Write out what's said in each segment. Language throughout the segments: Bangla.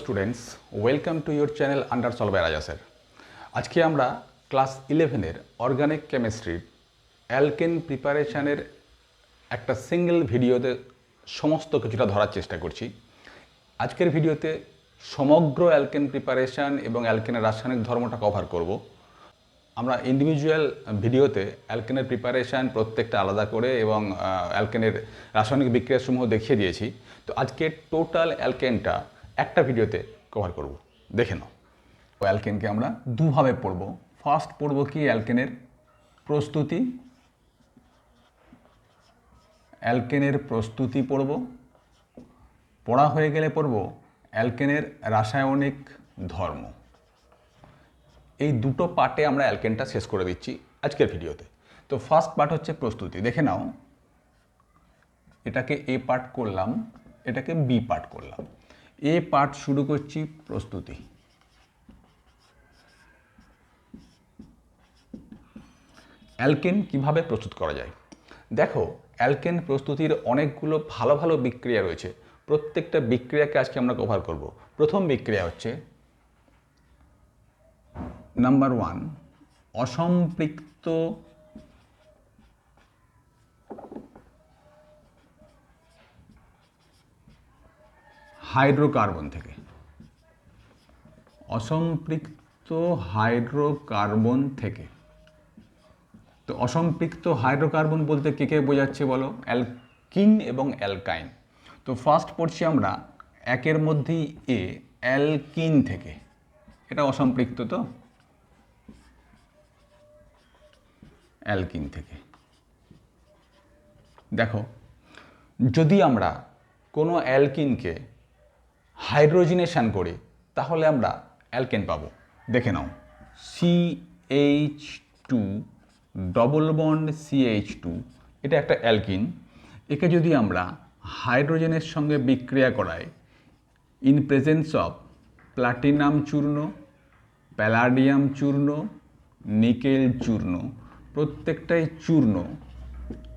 Students, welcome to your channel আন্ডারসলভ বাই রাজা স্যার। আজকে আমরা ক্লাস 11-এর অর্গানিক কেমিস্ট্রির অ্যালকেন প্রিপারেশানের একটা সিঙ্গেল ভিডিওতে সমস্ত কিছুটা ধরার চেষ্টা করছি। আজকের ভিডিওতে সমগ্র অ্যালকেন প্রিপারেশান এবং অ্যালকেনের রাসায়নিক ধর্মটা কভার করব। আমরা ইন্ডিভিজুয়াল ভিডিওতে অ্যালকেনের প্রিপারেশান প্রত্যেকটা আলাদা করে এবং অ্যালকেনের রাসায়নিক বিক্রিয়াসমূহ দেখিয়ে দিয়েছি। তো আজকে টোটাল অ্যালকেনটা একটা ভিডিওতে কভার করব, দেখে নাও। অ্যালকেনকে আমরা দুভাবে পড়ব। ফার্স্ট পড়ব কি অ্যালকেনের প্রস্তুতি, অ্যালকেনের প্রস্তুতি পড়ব। পড়া হয়ে গেলে পড়ব অ্যালকেনের রাসায়নিক ধর্ম। এই দুটো পার্টে আমরা অ্যালকেনটা শেষ করে দিচ্ছি আজকের ভিডিওতে। তো ফার্স্ট পার্ট হচ্ছে প্রস্তুতি, দেখে নাও। এটাকে এ পার্ট করলাম, এটাকে বি পার্ট করলাম। এ পার্ট শুরু করছি প্রস্তুতি। অ্যালকেন কিভাবে প্রস্তুত করা যায় দেখো। অ্যালকেন প্রস্তুতির অনেকগুলো ভালো ভালো বিক্রিয়া রয়েছে। প্রত্যেকটা বিক্রিয়াকে আজকে আমরা কভার করব। প্রথম বিক্রিয়া হচ্ছে নাম্বার 1, অসম্পৃক্ত হাইড্রোকার্বন থেকে। অসম্পৃক্ত হাইড্রোকার্বন থেকে। তো অসম্পৃক্ত হাইড্রোকার্বন বলতে কে কে বোঝাচ্ছে বলো? অ্যালকিন এবং অ্যালকাইন। তো ফার্স্ট পড়ছি আমরা একের মধ্যেই এ, অ্যালকিন থেকে। এটা অসম্পৃক্ত, তো অ্যালকিন থেকে। দেখো, যদি আমরা কোনো অ্যালকিনকে হাইড্রোজিনেশন করি তাহলে আমরা অ্যালকেন পাবো। দেখে নাও, CH2 ডবল বন্ড CH2, এটা একটা অ্যালকিন। একে যদি আমরা হাইড্রোজেনের সঙ্গে বিক্রিয়া করাই ইন প্রেজেন্স অফ প্লাটিনাম চূর্ণ, প্যালাডিয়াম চূর্ণ, নিকেল চূর্ণ, প্রত্যেকটাই চূর্ণ,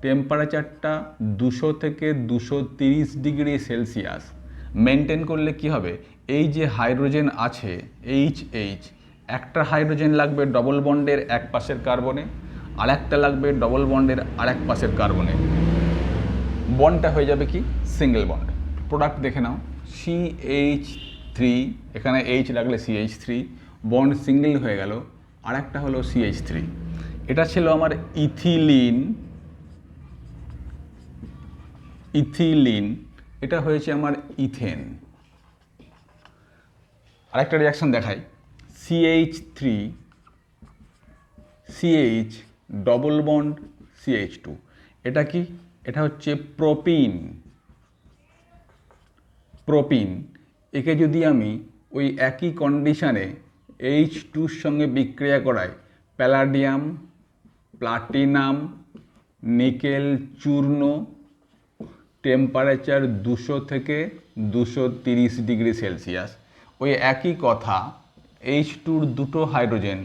টেম্পারেচারটা 200 থেকে 230 ডিগ্রি সেলসিয়াস মেনটেন করলে কি হবে? এই যে হাইড্রোজেন আছে HH, একটা হাইড্রোজেন লাগবে ডবল বন্ডের এক পাশের কার্বনে, আর একটা লাগবে ডবল বন্ডের আরেক পাশের কার্বনে। বন্ডটা হয়ে যাবে কি? Single bond. প্রোডাক্ট দেখে নাও, CH3, এখানে H লাগলে CH3, বন্ড সিঙ্গেল হয়ে গেল, আর একটা হলো CH3। এটা ছিল আমার ইথিলিন, ইথিলিন। এটা হয়েছে আমার ইথেন। আরেকটা রিয়াকশন দেখাই, CH3 CH double bond CH2। এটা কি? এটা হচ্ছে প্রোপিন। প্রোপিন একে যদি আমি ওই একই কন্ডিশনে H2-র সঙ্গে বিক্রিয়া করাই, প্যালাডিয়াম, প্লাটিনাম, নিকেল চূর্ণ, টেম্পারেচার 200 থেকে 230 ডিগ্রি সেলসিয়াস, ওই একই কথা, H2-র দুটো হাইড্রোজেন,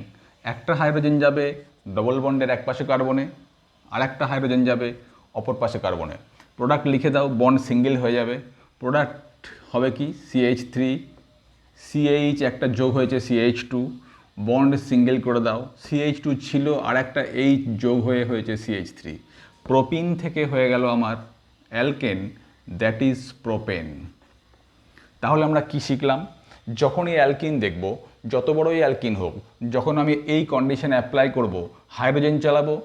একটা হাইড্রোজেন যাবে ডবল বন্ডের এক পাশে কার্বনে, আর একটা হাইড্রোজেন যাবে অপর পাশে কার্বনে। প্রোডাক্ট লিখে দাও, বন্ড সিঙ্গেল হয়ে যাবে। প্রোডাক্ট হবে কি? CH3 CH একটা যোগ হয়েছে CH2, বন্ড সিঙ্গেল করে দাও। CH2 ছিল আর একটা H যোগ হয়েছে CH3। প্রোপিন থেকে হয়ে গেল আমার অ্যালকেন, দ্যাট ইজ প্রোপেন। তাহলে আমরা কি শিখলাম? যখনই অ্যালকিন দেখব, যত বড়ই অ্যালকিন হোক, যখন আমি এই কন্ডিশন অ্যাপ্লাই করব, হাইড্রোজেন চালাবো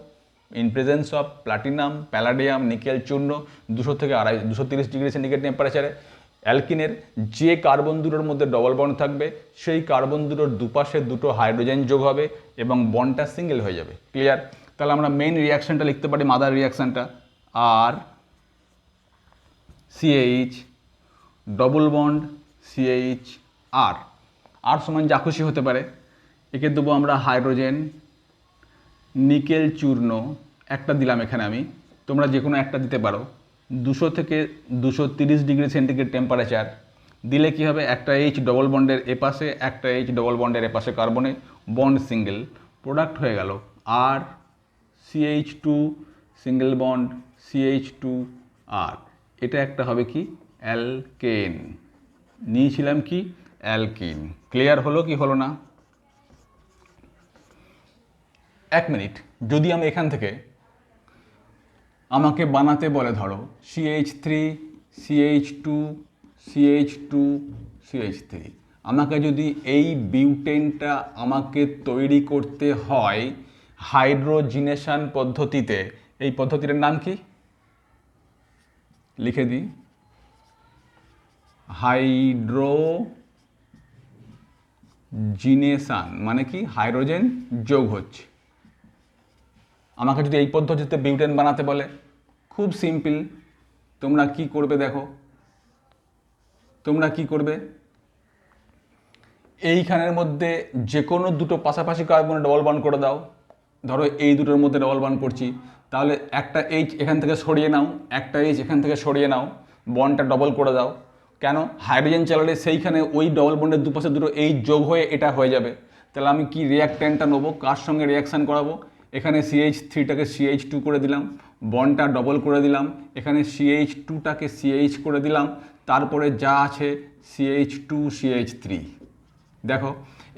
in presence of platinum, palladium, nickel চূর্ণ, 200 থেকে 230 ডিগ্রি সেন্টিগ্রেড টেম্পারেচারে, অ্যালকিনের যে কার্বন দুটোর মধ্যে ডবল বন্ড থাকবে সেই কার্বন দুটোর দুপাশে দুটো হাইড্রোজেন যোগ হবে এবং বন্ডটা সিঙ্গেল হয়ে যাবে। ক্লিয়ার? তাহলে আমরা মেন রিয়াকশানটা লিখতে পারি, মাদার রিয়াকশানটা, আর CH ডবল বন্ড CH আর সমান যা খুশি হতে পারে। একে দেবো আমরা হাইড্রোজেন, নিকেল চূর্ণ একটা দিলাম এখানে আমি, তোমরা যে কোনো একটা দিতে পারো। 200 থেকে 230 ডিগ্রি সেন্টিগ্রেড টেম্পারেচার দিলে কি হবে? একটা H ডবল বন্ডের এপাশে, একটা H ডবল বন্ডের এপাশে কার্বনে, বন্ড সিঙ্গেল। প্রোডাক্ট হয়ে গেল আর CH2 সিঙ্গেল বন্ড CH2 আর। এটা একটা হবে কি? অ্যালকেন। নিয়েছিলাম কি? অ্যালকিন। ক্লিয়ার হলো কি হলো না? এক মিনিট, যদি আমি এখান থেকে আমাকে বানাতে বলে ধরো CH3 CH2 CH2 CH3, আমাকে যদি এই বিউটেনটা আমাকে তৈরি করতে হয় হাইড্রোজিনেশন পদ্ধতিতে, এই পদ্ধতিটার নাম কি লিখে দিই, হাইড্রোজিনেশন মানে কি, হাইড্রোজেন যোগ হচ্ছে। আমাকে যদি এই পদ্ধতিতে বিউটেন বানাতে বলে, খুব সিম্পল, তোমরা কি করবে দেখো, তোমরা কি করবে, এইখানের মধ্যে যে কোনো দুটো পাশাপাশি কার্বনে ডবল বন্ড করে দাও। ধরো এই দুটোর মধ্যে ডবল বন্ড করছি, তাহলে একটা এইচ এখান থেকে সরিয়ে নাও, একটা এইচ এখান থেকে সরিয়ে নাও, বন্ডটা ডবল করে দাও। কেন? হাইড্রোজেন চালালে সেইখানে ওই ডবল বন্ডের দুপাশে দুটো এইচ যোগ হয়ে এটা হয়ে যাবে। তাহলে আমি কি রিয়াক্ট্যান্টটা নেবো, কার সঙ্গে রিয়াকশান করাবো? এখানে CH3টাকে CH2 করে দিলাম, বন্ডটা ডবল করে দিলাম, এখানে CH2টাকে CH করে দিলাম, তারপরে যা আছে CH2 CH3। দেখো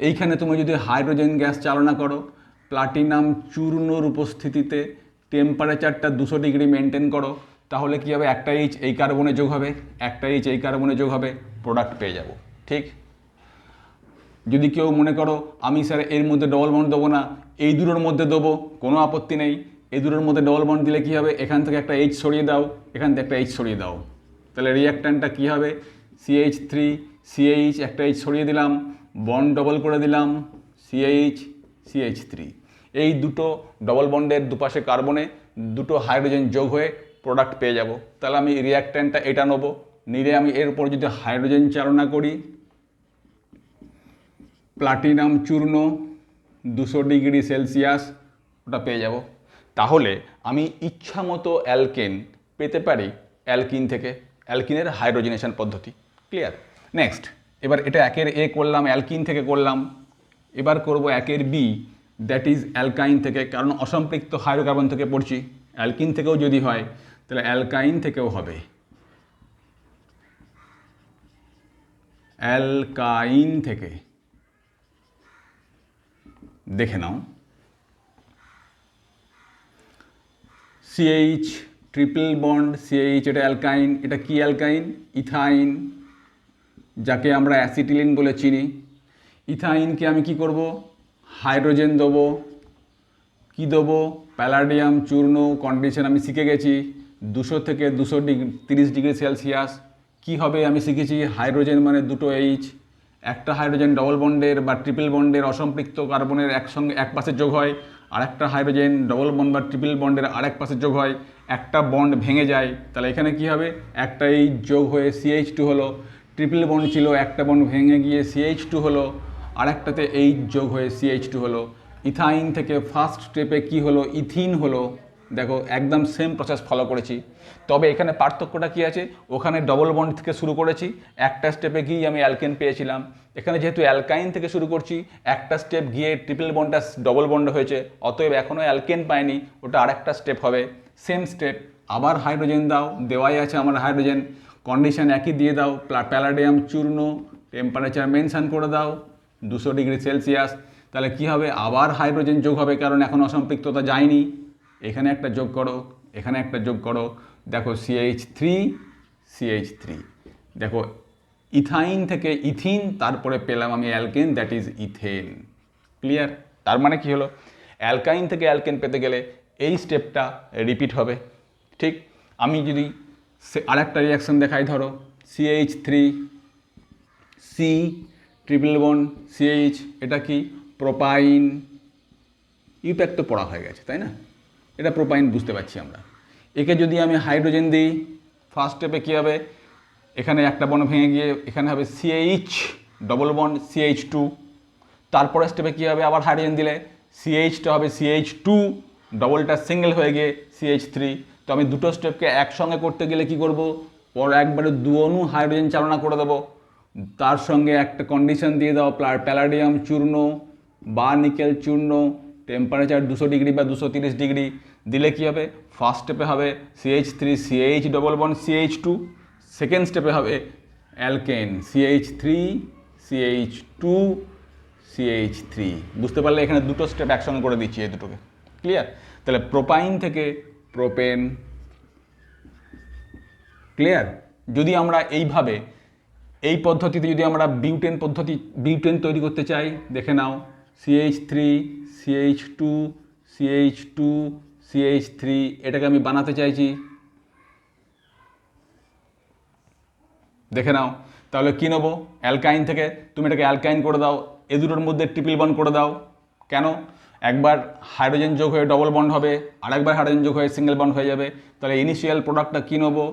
এইখানে তুমি যদি হাইড্রোজেন গ্যাস চালনা করো, প্লাটিনাম চূর্ণর উপস্থিতিতে টেম্পারেচারটা 200 ডিগ্রি মেনটেন করো, তাহলে কি হবে, একটা এইচ এই কার্বনে যোগ হবে, একটা এইচ এই কার্বনে যোগ হবে, প্রোডাক্ট পেয়ে যাব। ঠিক? যদি কেউ মনে করো আমি স্যার এর মধ্যে ডবল বন্ড দেবো না, এই দুটোর মধ্যে দেবো, কোনো আপত্তি নেই। এই দুটোর মধ্যে ডবল বন্ড দিলে কী হবে, এখান থেকে একটা এইচ সরিয়ে দাও, এখান থেকে একটা এইচ সরিয়ে দাও, তাহলে রিয়াক্ট্যান্টটা কী হবে, CH3 CH একটা এইচ সরিয়ে দিলাম, বন্ড ডবল করে দিলাম, CH CH3, এই দুটো ডবল বন্ডের দুপাশে কার্বনে দুটো হাইড্রোজেন যোগ হয়ে প্রোডাক্ট পেয়ে যাব। তাহলে আমি রিয়াক্ট্যান্টটা এটা নেবো, নিলে আমি এর উপর যদি হাইড্রোজেন চালনা করি, প্লাটিনাম চূর্ণ 200 ডিগ্রি সেলসিয়াস, ওটা পেয়ে যাব। তাহলে আমি ইচ্ছা মতো অ্যালকেন পেতে পারি অ্যালকিন থেকে, অ্যালকিনের হাইড্রোজেনেশন পদ্ধতি। ক্লিয়ার? নেক্সট, এবার এটা একের এ করলাম, অ্যালকিন থেকে করলাম, এবার করব একের বি, দ্যাট ইজ অ্যালকাইন থেকে, কারণ অসম্পৃক্ত হাইড্রোকার্বন থেকে পড়ছি। অ্যালকিন থেকেও যদি হয় তাহলে অ্যালকাইন থেকেও হবে, অ্যালকাইন থেকে দেখে নাও, CH ট্রিপল বন্ড CH, এটা অ্যালকাইন, এটা কি অ্যালকাইন? ইথাইন, যাকে আমরা অ্যাসিটিলিন বলে চিনি। ইথাইনকে আমি কি করব, হাইড্রোজেন দেবো, কি দেবো, প্যালাডিয়াম চূর্ণ। কন্ডিশন আমি শিখে গেছি 200 থেকে 230 ডিগ্রি সেলসিয়াস। কি হবে আমি শিখেছি, হাইড্রোজেন মানে দুটো এইচ, একটা হাইড্রোজেন ডবল বন্ডের বা ট্রিপল বন্ডের অসম্পৃক্ত কার্বনের একসঙ্গে এক পাশে যোগ হয়, আর একটা হাইড্রোজেন ডবল বন্ড বা ট্রিপল বন্ডের আরেক পাশে যোগ হয়, একটা বন্ড ভেঙে যায়, তাহলে এখানে কি হবে, একটা এইচ যোগ হয়ে CH2 হলো, ট্রিপল বন্ড ছিল, একটা বন্ড ভেঙে গিয়ে CH2 হলো, আরেকটাতে এইচ যোগ হয়ে CH2 হলো। ইথাইন থেকে ফার্স্ট স্টেপে কি হলো, ইথিন হলো। দেখো একদম সেম প্রসেস ফলো করেছি, তবে এখানে পার্থক্যটা কি আছে, ওখানে ডবল বন্ড থেকে শুরু করেছি, একটা স্টেপে গিয়ে আমি অ্যালকেন পেয়েছিলাম। এখানে যেহেতু অ্যালকাইন থেকে শুরু করছি, একটা স্টেপ গিয়ে ট্রিপল বন্ডটা ডবল বন্ড হয়েছে, অতএব এখনও অ্যালকেন পাইনি, ওটা আরেকটা স্টেপ হবে। সেম স্টেপ, আবার হাইড্রোজেন দাও, দেওয়াই আছে আমার হাইড্রোজেন, কন্ডিশন একই দিয়ে দাও, প্যালাডিয়াম চূর্ণ, টেম্পারেচার মেনশন করে দাও 200 ডিগ্রি সেলসিয়াস, তাহলে কি হবে, আবার হাইড্রোজেন যোগ হবে, কারণ এখন অসম্পৃক্ততা যায়নি। এখানে একটা যোগ করো, এখানে একটা যোগ করো, দেখো CH3, দেখো ইথাইন থেকে ইথিন, তারপরে পেলাম আমি alkane, that is ethane. Clear? তার মানে কি হলো, অ্যালকাইন থেকে অ্যালকেন পেতে গেলে এই স্টেপটা রিপিট হবে। ঠিক? আমি যদি আরেকটা রিয়াকশান দেখাই, ধরো CH3 C triple bond CH, এটা কি, প্রোপাইন। ইউপ্যাক তো পড়া হয়ে গেছে তাই না, এটা প্রোপাইন বুঝতে পারছি আমরা। একে যদি আমি হাইড্রোজেন দিই, ফার্স্ট স্টেপে কী হবে, এখানে একটা বন্ড ভেঙে গিয়ে এখানে হবে CH ডবল বন্ড CH2, তারপরে স্টেপে কী হবে, আবার হাইড্রোজেন দিলে CHটা হবে CH2, ডবলটা সিঙ্গেল হয়ে গিয়ে CH3। তো আমি দুটো স্টেপকে একসঙ্গে করতে গেলে কি করব, পর একবারে 2 অণু হাইড্রোজেন চালনা করে দেবো, তার সঙ্গে একটা কন্ডিশন দিয়ে দাও, প্যালাডিয়াম চূর্ণ বা নিকেল চূর্ণ, টেম্পারেচার 200 ডিগ্রি বা 230 ডিগ্রি দিলে কি হবে, ফার্স্ট স্টেপে হবে CH3 CH double bond CH2, second স্টেপে হবে অ্যালকেন CH3 CH2 CH3। বুঝতে পারলে এখানে দুটো স্টেপ একসঙ্গে করে দিচ্ছি এই দুটোকে, ক্লিয়ার? তাহলে প্রোপাইন থেকে প্রোপেন, ক্লিয়ার? যদি আমরা এইভাবে এই পদ্ধতিতে যদি আমরা বিউটেন তৈরি করতে চাই, দেখে নাও CH3 CH2 CH2 CH3, এটাকে আমি বানাতে চাইছি, দেখে নাও। তাহলে কী নেবো? অ্যালকাইন থেকে তুমি এটাকে অ্যালকাইন করে দাও, এ দুটোর মধ্যে ট্রিপল বন্ড করে দাও। কেন? একবার হাইড্রোজেন যোগ হয়ে ডবল বন্ড হবে, আরেকবার হাইড্রোজেন যোগ হয়ে সিঙ্গেল বন্ড হয়ে যাবে। তাহলে ইনিশিয়াল প্রোডাক্টটা কী নেবো?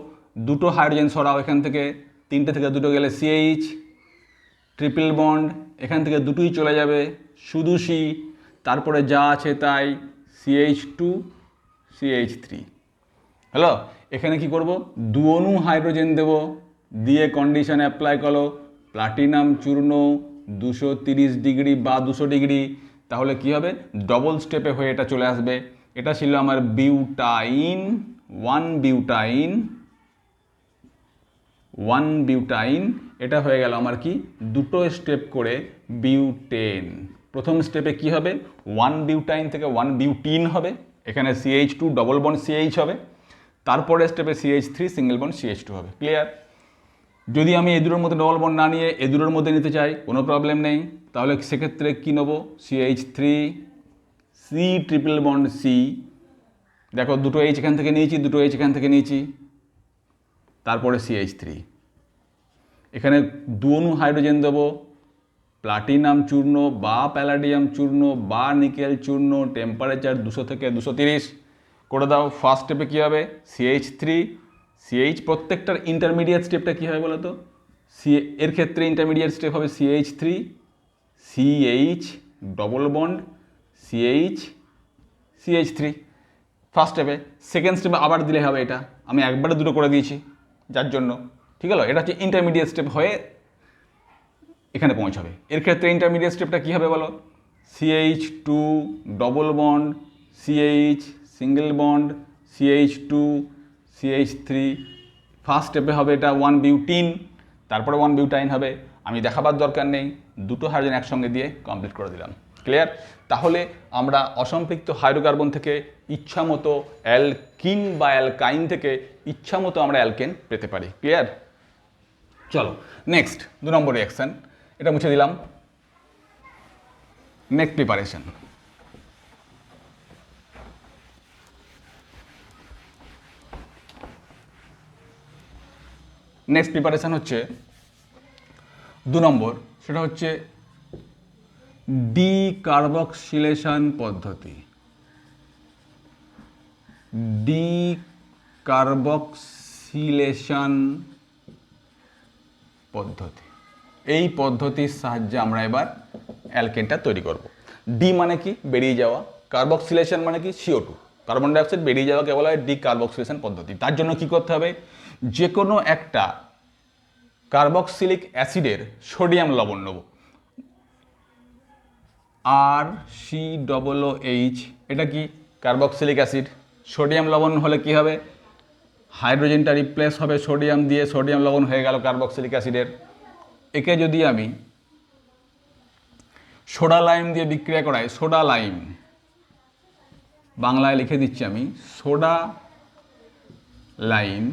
দুটো হাইড্রোজেন সরাও এখান থেকে, তিনটে থেকে দুটো গেলে CH, ট্রিপল বন্ড, এখান থেকে দুটোই চলে যাবে, শুধু C, তারপরে যা আছে তাই CH2 CH3। হ্যালো, এখানে কি করব? দু অণু হাইড্রোজেন দেব, দিয়ে কন্ডিশন অ্যাপ্লাই করো, প্লাটিনাম চূর্ণ 230 ডিগ্রি বা 200 ডিগ্রি, তাহলে কি হবে? ডবল স্টেপে হয়ে এটা চলে আসবে। এটা ছিল আমার বিউটাইন, 1 বিউটাইন। এটা হয়ে গেল আমার কি? দুটো স্টেপ করে বিউটেন। প্রথম স্টেপে কি হবে? 1 বিউটাইন থেকে 1 বিউটিন হবে, এখানে CH2 ডবল বন্ড CH হবে, তারপরে স্টেপে CH3 সিঙ্গেল বন্ড CH2 হবে, ক্লিয়ার? যদি আমি এ দুটোর মধ্যে ডবল বন্ড না নিয়ে এ দুটোর মধ্যে নিতে চাই, কোনো প্রবলেম নেই। তাহলে সেক্ষেত্রে কী নেবো? CH3 C triple bond C, দেখো দুটো H এখান থেকে নিয়েছি, দুটো H এখান থেকে নিয়েছি, তারপরে CH3। এখানে দু অণু হাইড্রোজেন দেবো, প্লাটিনাম চূর্ণ বা প্যালাডিয়াম চূর্ণ বা নিকেল চূর্ণ, টেম্পারেচার 200 থেকে 230 করে দাও। ফার্স্ট স্টেপে কী হবে? CH3 CH, প্রত্যেকটার ইন্টারমিডিয়েট স্টেপটা কী হবে বলো তো? এর ক্ষেত্রে ইন্টারমিডিয়েট স্টেপ হবে CH3 CH double bond CH CH3 first স্টেপে। সেকেন্ড স্টেপে আবার দিলে হবে, এটা আমি একবারে দুটো করে দিয়েছি যার জন্য, ঠিক হলো? এটা হচ্ছে ইন্টারমিডিয়েট স্টেপ হয়ে এখানে পৌঁছাবে। এর ক্ষেত্রে ইন্টারমিডিয়েট স্টেপটা কী হবে বলো? CH2 double bond CH single bond CH2 CH3, first স্টেপে হবে এটা 1 বিউটিন, তারপরে 1 বিউটাইন হবে। আমি দেখাবার দরকার নেই, দুটো হাইড্রোজেন একসঙ্গে দিয়ে কমপ্লিট করে দিলাম, ক্লিয়ার? তাহলে আমরা অসম্পৃক্ত হাইড্রোকার্বন থেকে ইচ্ছামতো অ্যালকিন বা অ্যালকাইন থেকে ইচ্ছামতো আমরা অ্যালকেন পেতে পারি, ক্লিয়ার? চলো নেক্সট 2 নম্বর রিঅ্যাকশন, এটা মুছে দিলাম। নেক্সট প্রিপারেশন, নেক্সট প্রিপারেশন হচ্ছে 2 নম্বর, সেটা হচ্ছে ডিকার্বক্সিলেশন পদ্ধতি। ডিকার্বক্সিলেশন পদ্ধতি, এই পদ্ধতির সাহায্যে আমরা এবার অ্যালকেনটা তৈরি করব। ডি মানে কি? বেরিয়ে যাওয়া। কার্বক্সিলেশন মানে কি? CO2 কার্বন ডাইঅক্সাইড বেরিয়ে যাওয়াকে বলা হয় ডিকার্বক্সিলেশন পদ্ধতি। তার জন্য কি করতে হবে? যে কোনো একটা কার্বক্সিলিক অ্যাসিডের সোডিয়াম লবণ নেব, RCOOH, এটা কি? Carboxylic acid. সোডিয়াম লবণ হলে কি হবে? হাইড্রোজেনটা রিপ্লেস হবে সোডিয়াম দিয়ে, সোডিয়াম লবণ হয়ে গেল কার্বক্সিলিক অ্যাসিডের। একে যদি আমি সোডা লাইম দিয়ে বিক্রিয়া করাই, সোডা লাইম, বাংলায় লিখে দিচ্ছি আমি সোডা লাইম,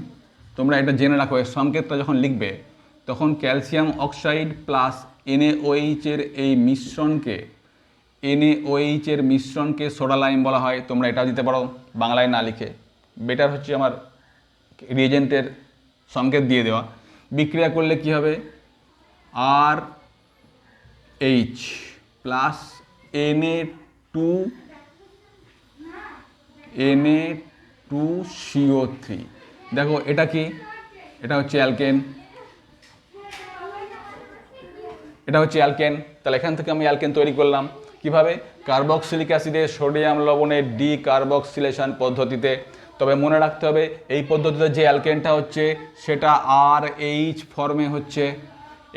তোমরা এটা জেনে রাখো, এর সংকেতটা যখন লিখবে তখন ক্যালসিয়াম অক্সাইড প্লাস NaOH এর এই মিশ্রণকে, NaOH এর মিশ্রণকে সোডা লাইম বলা হয়। তোমরা এটা দিতে পারো বাংলায় না লিখে, বেটার হচ্ছে আমার রিয়েজেন্টের সংকেত দিয়ে দেওয়া। বিক্রিয়া করলে কি হবে? RH plus Na2CO3। দেখো এটা কি? এটা হচ্ছে অ্যালকেন, এটা হচ্ছে অ্যালকেন। তাহলে এখান থেকে আমি অ্যালকেন তৈরি করলাম কিভাবে? কার্বক্সিলিক অ্যাসিডের সোডিয়াম লবণের ডিকার্বক্সিলেশন পদ্ধতিতে। তবে মনে রাখতে হবে এই পদ্ধতিতে যে অ্যালকেনটা হচ্ছে সেটা RH ফর্মে হচ্ছে।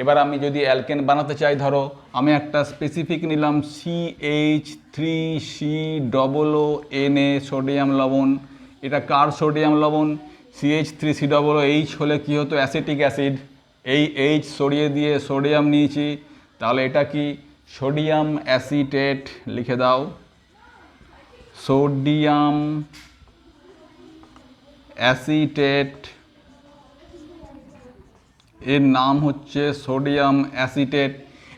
এবার আমি যদি অ্যালকেন বানাতে চাই, ধরো আমি একটা স্পেসিফিক নিলাম CH3COONA সোডিয়াম লবণ। এটা কার সোডিয়াম লবণ? CH3COOH হলে কি হতো? Acetic acid. এই H সরিয়ে দিয়ে সোডিয়াম নিয়েছি, তাহলে এটা কি সোডিয়াম অ্যাসিটেট, লিখে দাও সোডিয়াম অ্যাসিটেট, এর নাম হচ্ছে সোডিয়াম অ্যাসিটেট।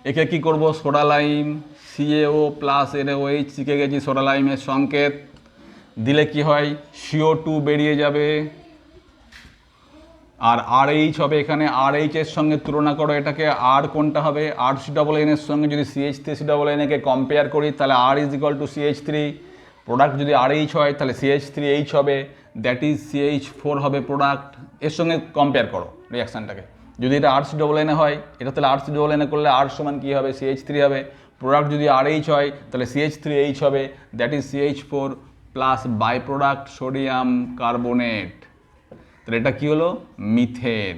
একে কি করব, soda lime CaO plus NaOH, শিখে গেছি সোডা লাইমের সংকেত দিলে কি হয়, CO2 বেরিয়ে যাবে আর RH হবে। এখানে RH এর সঙ্গে তুলনা করো এটাকে, আর কোনটা হবে, RCNN এর সঙ্গে যদি CH3CNN কে কম্পেয়ার করি তাহলে R is equal two CH3, product যদি RH হয় তাহলে CH3H হবে, দ্যাট ইজ CH4 হবে প্রোডাক্ট। এর সঙ্গে কম্পেয়ার করো রিয়াকশানটাকে, যদি এটা RCNN হয় এটা তাহলে RCNN করলে R সমান কী হবে, CH3 হবে, প্রোডাক্ট যদি RH হয় তাহলে CH3H হবে, that is CH4 plus by product sodium carbonate. তাহলে এটা কী হলো, মিথেন।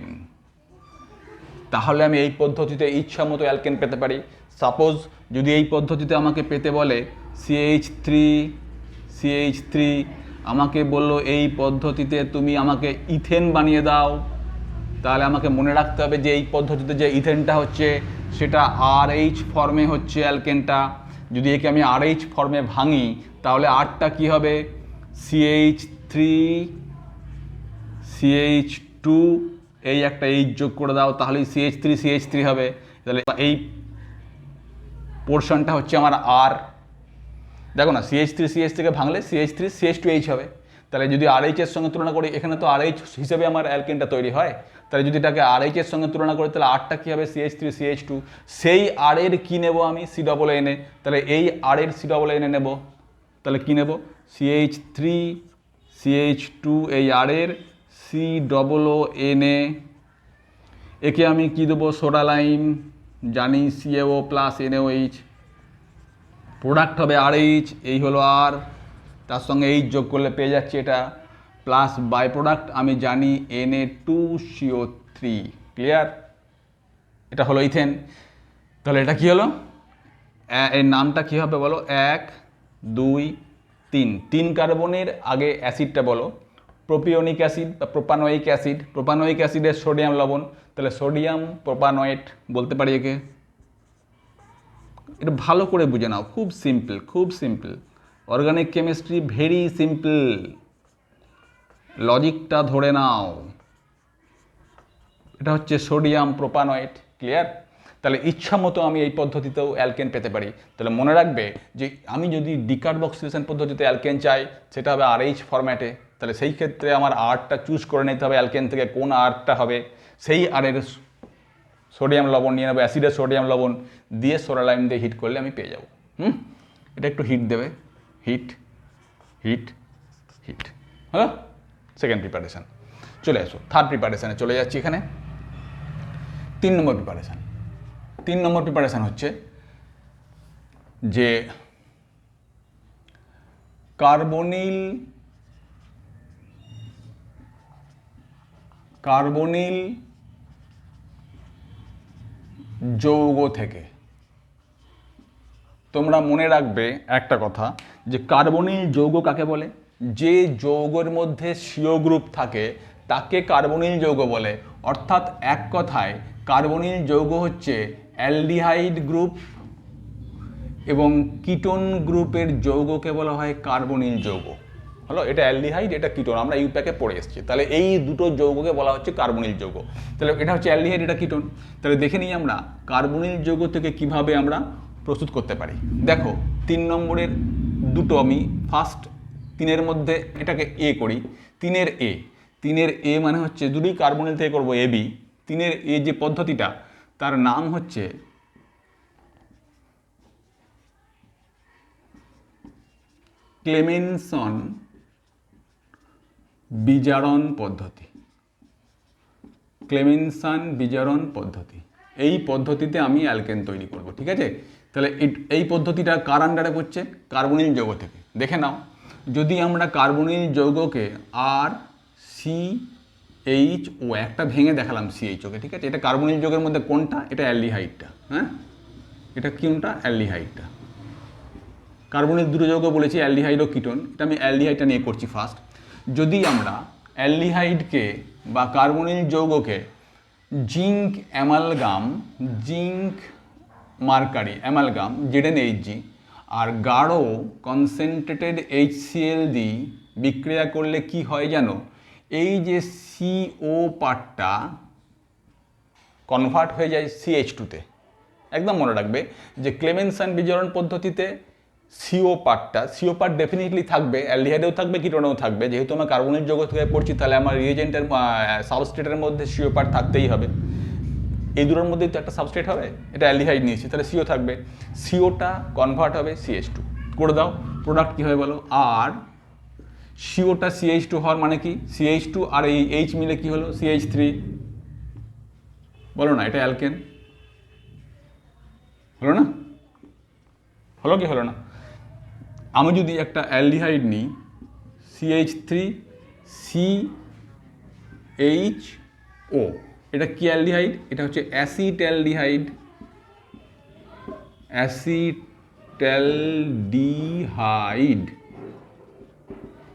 তাহলে আমি এই পদ্ধতিতে ইচ্ছা মতো অ্যালকেন পেতে পারি। সাপোজ যদি এই পদ্ধতিতে আমাকে পেতে বলে CH3 আমাকে বললো এই পদ্ধতিতে তুমি আমাকে ইথেন বানিয়ে দাও, তাহলে আমাকে মনে রাখতে হবে যে এই পদ্ধতিতে যে ইথেনটা হচ্ছে সেটা RH ফর্মে হচ্ছে অ্যালকেনটা। যদি একে আমি RH ফর্মে ভাঙি তাহলে আরটা কী হবে, CH3 CH2, এই একটা H যোগ করে দাও তাহলেই CH3 হবে। তাহলে এই পোর্শনটা হচ্ছে আমার আর। দেখো না, CH3 ভাঙলে CH3 CH2H হবে। তাহলে যদি RH এর সঙ্গে তুলনা করি, এখানে তো RH হিসেবে আমার অ্যালকেনটা তৈরি হয়, তাহলে যদি এটাকে RH এর সঙ্গে তুলনা করি তাহলে আরটা কী হবে, CH3CH2। সেই আর এর কী নেব আমি, CNN, তাহলে এই আর এর CNN নেব, তাহলে কী নেব, CH3CH2, এই আর এর COONA, একে আমি কী দেবো, সোডা লাইম, জানি CaO প্লাস NaOH, প্রোডাক্ট হবে RH, এই হলো আর, তার সঙ্গে H যোগ করলে পেয়ে যাচ্ছি এটা, প্লাস বাই প্রোডাক্ট আমি জানি Na2CO3, ক্লিয়ার? এটা হলো ইথেন। তাহলে এটা কি হলো, এর নামটা কী হবে বলো, 1 2 3, 3 কার্বনের আগে অ্যাসিডটা বলো, প্রোপিওনিক অ্যাসিড বা প্রোপানোয়িক অ্যাসিড। প্রোপানোয়িক অ্যাসিডের সোডিয়াম লবণ, তাহলে সোডিয়াম প্রোপানয়েট বলতে পারি একে। এটা ভালো করে বুঝে নাও, খুব সিম্পল, খুব simple. Organic chemistry very simple, লজিকটা ধরে নাও। এটা হচ্ছে সোডিয়াম প্রোপানয়েট, ক্লিয়ার? তাহলে ইচ্ছা মতো আমি এই পদ্ধতিতেও অ্যালকেন পেতে পারি। তাহলে মনে রাখবে যে আমি যদি ডিকার্বক্সিলেশন পদ্ধতিতে অ্যালকেন চাই সেটা হবে RH ফরম্যাটে, তাহলে সেই ক্ষেত্রে আমার আরটা চুজ করে নিতে হবে অ্যালকেন থেকে কোন আরটা হবে, সেই আরের সোডিয়াম লবণ নিয়ে নেবো, অ্যাসিডের সোডিয়াম লবণ দিয়ে সোডা লাইম দিয়ে হিট করলে আমি পেয়ে যাবো। এটা একটু হিট দেবে, heat heat heat, hello? Second preparation. চলে আসো থার্ড প্রিপারেশানে চলে যাচ্ছি। এখানে 3 নম্বর প্রিপারেশান। 3 নম্বর প্রিপারেশান হচ্ছে যে কার্বনিল যৌগ থেকে, তোমরা মনে রাখবে একটা কথা যে কার্বনিল যৌগ কাকে বলে, যে যৌগের মধ্যে CO গ্রুপ থাকে তাকে কার্বনিল যৌগ বলে। অর্থাৎ এক কথায় কার্বনিল যৌগ হচ্ছে অ্যালডিহাইড গ্রুপ এবং কিটোন গ্রুপের যৌগকে বলা হয় কার্বনিল যৌগ। হলো, এটা অ্যালডিহাইড, এটা কিটোন, আমরা ইউপ্যাকে পড়ে এসেছি। তাহলে এই দুটো যৌগকে বলা হচ্ছে কার্বনিল যৌগ। তাহলে এটা হচ্ছে অ্যালডিহাইড, এটা কিটোন। তাহলে দেখে নিই আমরা কার্বনিল যৌগ থেকে কিভাবে আমরা প্রস্তুত করতে পারি। দেখো 3 নম্বরের দুটো আমি ফার্স্ট 3-এর মধ্যে এটাকে A করি। 3-এর A মানে হচ্ছে দুটোই কার্বনিল থেকে করবো AB। 3-এর A যে পদ্ধতিটা তার নাম হচ্ছে ক্লেমেনসন বিজারণ পদ্ধতি। ক্লেমেনসন বিজারণ পদ্ধতি, এই পদ্ধতিতে আমি অ্যালকেন তৈরি করব, ঠিক আছে? তাহলে এই পদ্ধতিটা কার আন্ডারে করছে, কার্বনিল যৌগ থেকে। দেখে নাও, যদি আমরা কার্বনিল যৌগকে RCHO একটা ভেঙে দেখালাম CHOকে, ঠিক আছে? এটা কার্বনিল যৌগের মধ্যে কোনটা, এটা অ্যালডিহাইডটা, হ্যাঁ, এটা কোনটা, অ্যালডিহাইডটা। কার্বনিল দুটো যৌগ বলেছি, অ্যালডিহাইড ও কিটোন, এটা আমি অ্যালডিহাইডটা নিয়ে করছি ফার্স্ট। যদি আমরা অ্যালডিহাইডকে বা কার্বনিল যৌগকে জিঙ্ক মার্কারি অ্যামালগাম ZnHg আর গাঢ় কনসেন্ট্রেটেড HCl দিয়ে বিক্রিয়া করলে কি হয় জানো, এই যে CO পার্টটা কনভার্ট হয়ে যায় CH2-তে। একদম মনে রাখবে যে ক্লেমেনসন বিজারণ পদ্ধতিতে CO পার্ট ডেফিনেটলি থাকবে, অ্যালডিহাইডেও থাকবে, কিটোনেও থাকবে। যেহেতু আমরা কার্বনের জগৎ থেকে পড়ছি তাহলে আমার রিয়েজেন্টের সাবস্ট্রেটের মধ্যে CO পার্ট থাকতেই হবে। এই দুটোর মধ্যেই তো একটা সাবস্ট্রেট হবে, এটা অ্যালডিহাইড নিয়েছি তাহলে CO থাকবে, COটা কনভার্ট হবে CH2 করে দাও। প্রোডাক্ট কী হবে বলো, আর COটা CH2 হওয়ার মানে কি, CH2 আর এই H মিলে কি হলো CH3, বলো না এটা অ্যালকেন হলো না, হলো কি হলো না। আমি যদি একটা অ্যালডিহাইড নিই CH3CHO, এটা কি অ্যালডিহাইড, এটা হচ্ছে অ্যাসিটালডিহাইড,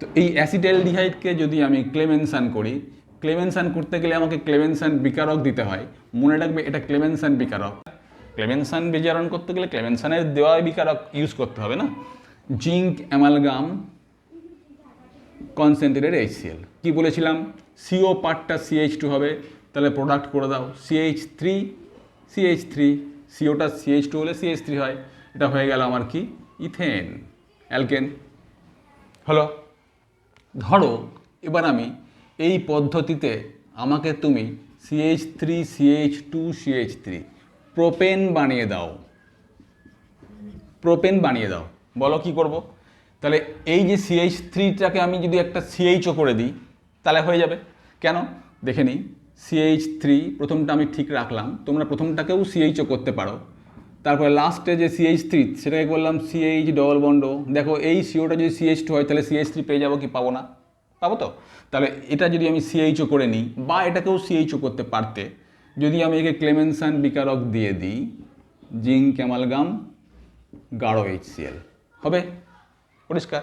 তো এই অ্যাসিটালডিহাইডকে যদি আমি ক্লেমেনসান করি, ক্লেমেনসান করতে গেলে আমাকে ক্লেমেনসান বিকারক দিতে হয়। মনে রাখবে এটা ক্লেমেনসান বিকারক, ক্লেমেনসান বিজারণ করতে গেলে ক্লেমেনসানের দেওয়া বিকারক ইউজ করতে হবে না। জিঙ্ক অ্যামালগাম কনসেন্ট্রেটেড HCl, কি বলেছিলাম CO পার্টটা CH2 হবে, তাহলে প্রোডাক্ট করে দাও CH3, COটা CH2 হলে CH3 হয়, এটা হয়ে গেল আমার কি ইথেন অ্যালকেন হলো। ধরো এবার আমি এই পদ্ধতিতে আমাকে তুমি CH3CH2CH3 প্রোপেন বানিয়ে দাও, বলো কি করব। তাহলে এই যে CH3টাকে আমি যদি একটা CHO করে দিই তাহলে হয়ে যাবে। কেন দেখে নিই, CH3 প্রথমটা আমি ঠিক রাখলাম, তোমরা প্রথমটাকেও CHO করতে পারো, তারপরে লাস্টে যে CH3 সেটাকে করলাম CH ডবল বন্ড। দেখো এই COটা যদি CH2 হয় তাহলে CH3 পেয়ে যাবো কি পাবো না, পাবো তো। তাহলে এটা যদি আমি CHO করে নিই বা এটাকেও CHO করতে পারতে, যদি আমি একে ক্লেমেনসান বিকারক দিয়ে দিই জিঙ্ক অ্যামালগাম গাঢ় HCl হবে, পরিষ্কার।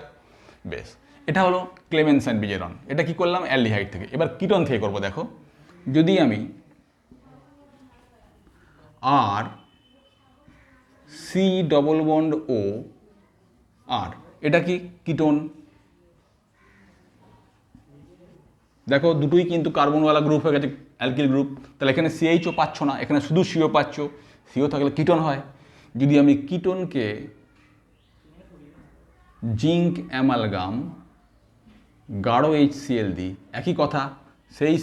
বেশ, এটা হলো ক্লেমেনসান বিজারণ। এটা কি করলাম অ্যালডিহাইড থেকে। এবার কিটোন থেকে করব। দেখো যদি আমি আর C ডবল বন্ড O আর এটা কি কিটোন, দেখো দুটোই কিন্তু কার্বনওয়ালা গ্রুপ হয়ে গেছে, অ্যালকিল গ্রুপ। তাহলে এখানে CHO পাচ্ছ না, এখানে শুধু CO পাচ্ছ, CO থাকলে কিটোন হয়। যদি আমি কিটোনকে জিঙ্ক অ্যামালগাম গাঢ় HCl দিই, একই কথা, সেই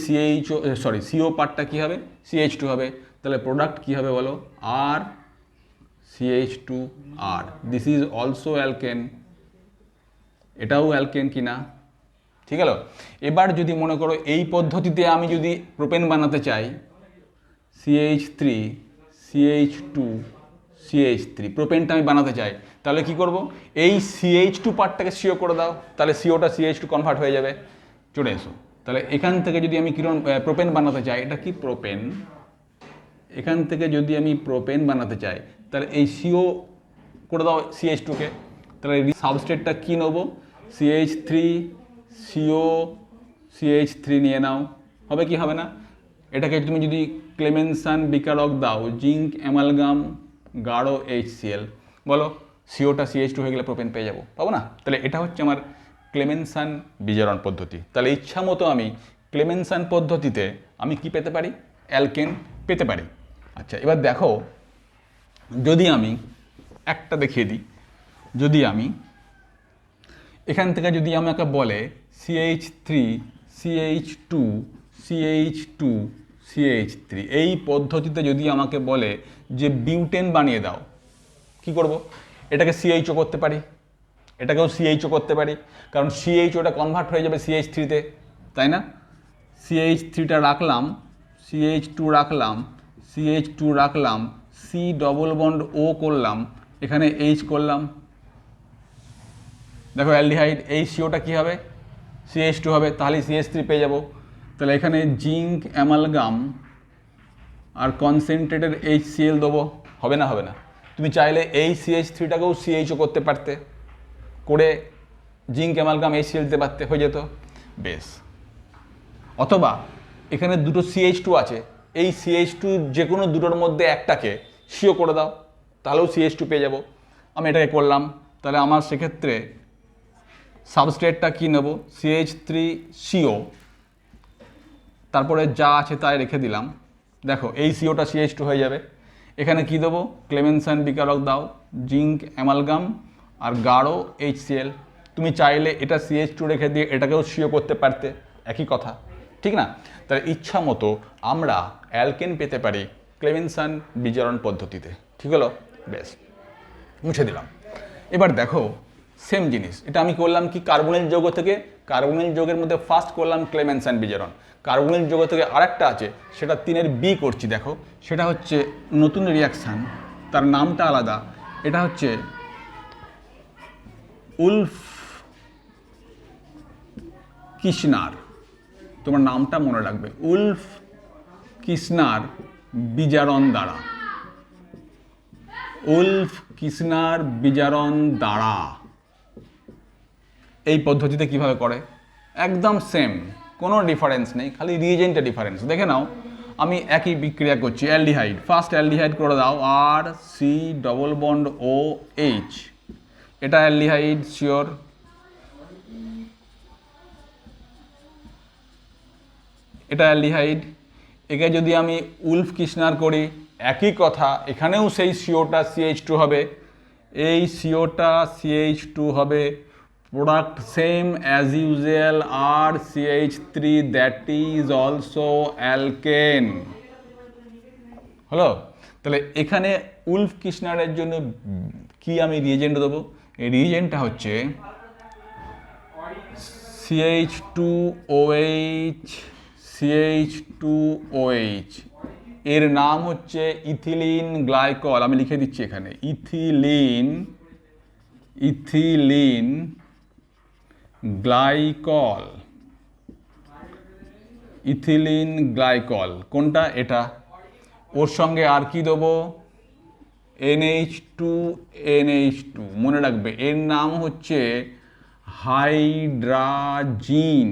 CO পার্টটা কী হবে CH2 হবে, তাহলে প্রোডাক্ট কী হবে বলো আর CH2R, this is also alkane, এটাও অ্যালকেন কিনা, ঠিক গেল। এবার যদি মনে করো এই পদ্ধতিতে আমি যদি প্রোপেন বানাতে চাই CH3CH2CH3 প্রোপেনটা আমি বানাতে চাই, তাহলে কি করব, এই CH2 পার্টটাকে CO করে দাও, তাহলে COটা CH2 কনভার্ট হয়ে যাবে। চলে এসো, তাহলে এখান থেকে যদি আমি কিরণ প্রোপেন বানাতে চাই, এটা কি প্রোপেন, এখান থেকে যদি আমি প্রোপেন বানাতে চাই তাহলে এই CO করে দাও CH2কে, তাহলে সাবস্ট্রেটটা কী নেব CH3COCH3 নিয়ে নাও, হবে কি হবে না। এটাকে তুমি যদি ক্লেমেনসান বিকারক দাও জিঙ্ক অ্যামালগাম গাঢ় HCl, বলো COটা CH2 হয়ে গেলে প্রোপেন পেয়ে যাবো, পাবো না। তাহলে এটা হচ্ছে আমার ক্লেমেনসান বিজারণ পদ্ধতি। তাহলে ইচ্ছা মতো আমি ক্লেমেনসান পদ্ধতিতে আমি কি পেতে পারি, অ্যালকেন পেতে পারি। আচ্ছা এবার দেখো, যদি আমি একটা দেখিয়ে দিই, যদি আমি এখান থেকে যদি আমাকে বলে CH3CH2CH2CH3 এই পদ্ধতিতে যদি আমাকে বলে যে বিউটেন বানিয়ে দাও, কি করব, এটাকে CHO করতে পারি, এটাকেও CHO করতে পারি, কারণ CHOটা কনভার্ট হয়ে যাবে CH3-তে, তাই না। CH3টা রাখলাম, CH2 রাখলাম, CH2 রাখলাম, C ডবল বন্ড O করলাম, এখানে H করলাম, দেখো অ্যালডিহাইড, এই COটা কী হবে CH2 হবে, তাহলে CH3 পেয়ে যাব। তাহলে এখানে জিঙ্ক অ্যামালগাম আর কনসেন্ট্রেটেড HCl দেবো, হবে না, হবে না। তুমি চাইলে এই CH3টাকেও CHO করতে পারতে, করে জিঙ্ক অ্যামালগাম HCl দিতে পারতে, হয়ে যেত। বেশ, অথবা এখানে দুটো CH2 আছে, এই CH2 যে কোনো দুটোর মধ্যে একটাকে CO করে দাও, তাহলেও CH2 পেয়ে যাব। আমি এটাকে করলাম, তাহলে আমার সেক্ষেত্রে সাবস্ট্রেটটা কী নেব, CH3CO, তারপরে যা আছে তাই রেখে দিলাম। দেখো এই সিওটা CH2 হয়ে যাবে। এখানে কি দেবো, ক্লেমেনসান বিকারক দাও, জিঙ্ক অ্যামালগাম আর গাঢ় HCl। তুমি চাইলে এটা CH2 রেখে দিয়ে এটাকেও CO করতে পারতে, একই কথা, ঠিক না? তাহলে ইচ্ছা মতো আমরা অ্যালকেন পেতে পারি ক্লেমেনসান বিজারণ পদ্ধতিতে। ঠিক হলো? বেশ, মুছে দিলাম। এবার দেখো সেম জিনিস, এটা আমি করলাম কি কার্বনিল যৌগ থেকে, কার্বনিল যৌগের মধ্যে ফার্স্ট করলাম ক্লেমেনসান বিজারণ। কার্বনিল যৌগ থেকে আরেকটা আছে, সেটা 3-এর B করছি। দেখো সেটা হচ্ছে নতুন রিয়াকশান, তার নামটা আলাদা। এটা হচ্ছে উলফ কিসনার, তোমার নামটা মনে রাখবে, উলফ কিসনার বিজারণ দ্বারা, উলফ কিসনার বিজারণ দ্বারা। এই পদ্ধতিতে কিভাবে করে, একদম সেম, কোনো ডিফারেন্স নেই, খালি রিয়েজেন্টে ডিফারেন্স। দেখে নাও, আমি একই বিক্রিয়া করছি, অ্যালডিহাইড, ফার্স্ট অ্যালডিহাইড করে দাও, RC+OH, এটা অ্যালডিহাইড শিওর। এটা অ্যালডিহাইড। একে যদি আমি উলফ কিসনার করি, একই কথা, এখানেও সেই সিওটা CH2 হবে, এই সিওটা CH2 হবে, product same as usual RCH3, that is also alkane. হলো? তাহলে এখানে উলফ কিসনারের জন্য কি আমি রিয়েজেন্ট দেবো, এই রিয়েজেন্টটা হচ্ছে CH2OH, CH2OH, এর নাম হচ্ছে ইথিলিন গ্লাইকল। আমি লিখে দিচ্ছি এখানে, ইথিলিন গ্লাইকল, ইথিলিন গ্লাইকল। কোনটা? এটা। ওর সঙ্গে আর কি দেবো, NH2, মনে রাখবে এর নাম হচ্ছে হাইড্রাজিন।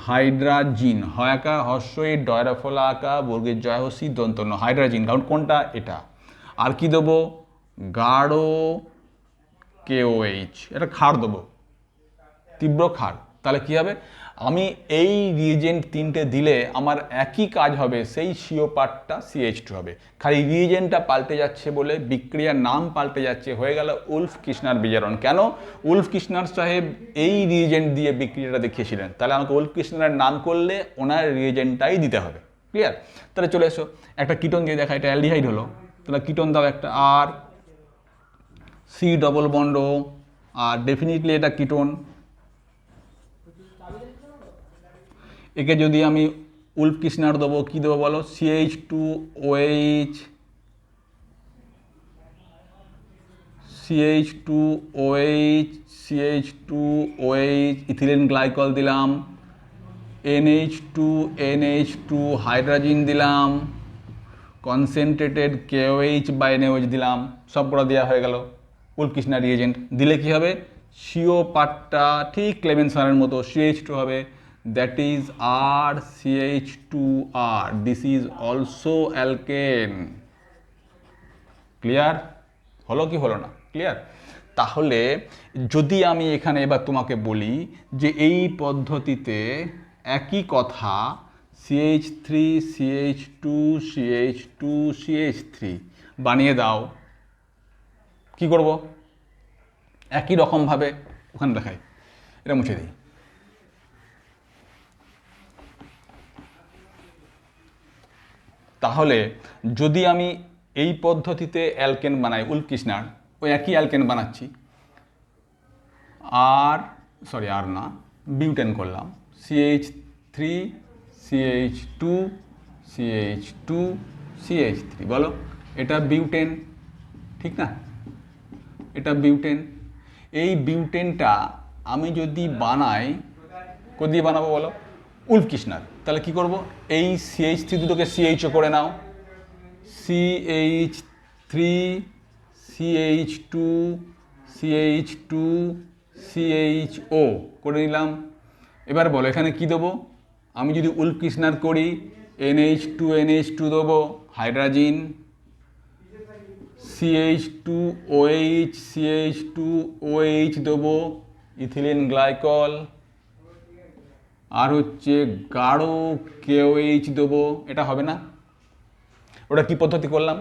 হাইড্রাজিন, হয়াকা হর্ষই ডয়রাফলা আঁকা বর্গের জয় হসি দন্তন্য, হাইড্রাজিন। কারণ কোনটা? এটা। আর কি দেবো, গাঢ় KOH, এটা ক্ষার দেবো, তীব্র ক্ষার। তাহলে কি হবে, আমি এই রিয়েজেন্ট 3টে দিলে আমার একই কাজ হবে, সেই সিও পার্টটা CH2 হবে, খালি রিয়েজেন্টটা পাল্টে যাচ্ছে বলে বিক্রিয়ার নাম পাল্টে যাচ্ছে, হয়ে গেল উলফ কিসনার বিজারণ। কেন? উলফ কিসনার সাহেব এই রিয়েজেন্ট দিয়ে বিক্রিয়াটা দেখিয়েছিলেন, তাহলে আমাকে উলফ কিসনারের নাম করলে ওনার রিয়েজেন্টটাই দিতে হবে। ক্লিয়ার? তাহলে চলে এসো, একটা কিটোন দিয়ে দেখা, এটা অ্যালডিহাইড হলো, তাহলে কিটোন দাও একটা, আর C+O, আর ডেফিনেটলি এটা কিটোন। একে যদি আমি উলফ কিসনার দেবো, কী দেবো বলো, CH2OH, ইথিলিন গ্লাইকল দিলাম, NH2 হাইড্রোজেন দিলাম, কনসেন্ট্রেটেড KOH/NaOH দিলাম, সবগুলো দেওয়া হয়ে গেল উলফ কিসনার রিয়েজেন্ট। দিলে কি হবে, সিও পার্টটা ঠিক ক্লেমেনসানের মতো CH2 হবে, that is RCH2R, this is also alkane. Clear হলো কি হলো না? ক্লিয়ার? তাহলে যদি আমি এখানে এবার তোমাকে বলি যে এই পদ্ধতিতে একই কথা CH3, CH2 বানিয়ে দাও, কি করব? একই রকমভাবে ওখানে দেখাই, এটা মুছে দিই। তাহলে যদি আমি এই পদ্ধতিতে অ্যালকেন বানাই, উলফ কিসনার, ওই একই অ্যালকেন বানাচ্ছি, আর না, বিউটেন করলাম, CH3, CH2, বলো, এটা বিউটেন, ঠিক না? এটা বিউটেন। এই বিউটেনটা আমি যদি বানাই, কোথা দিয়ে বানাবো বলো, উলফ কিসনার। তাহলে কি করব, এই CH3 দুটোকে CHO করে নাও, CH3, CH2, CHO করে নিলাম। এবার বলো এখানে কি দেবো, আমি যদি উলফ কিসনার করি, NH2 দেবো, হাইড্রোজেন, CH2OH CH2OH দেবো, ইথিলিন গ্লাইকল, আর হচ্ছে গাঢ় KOH দেবো। এটা হবে না? ওটা কি পদ্ধতি করলাম?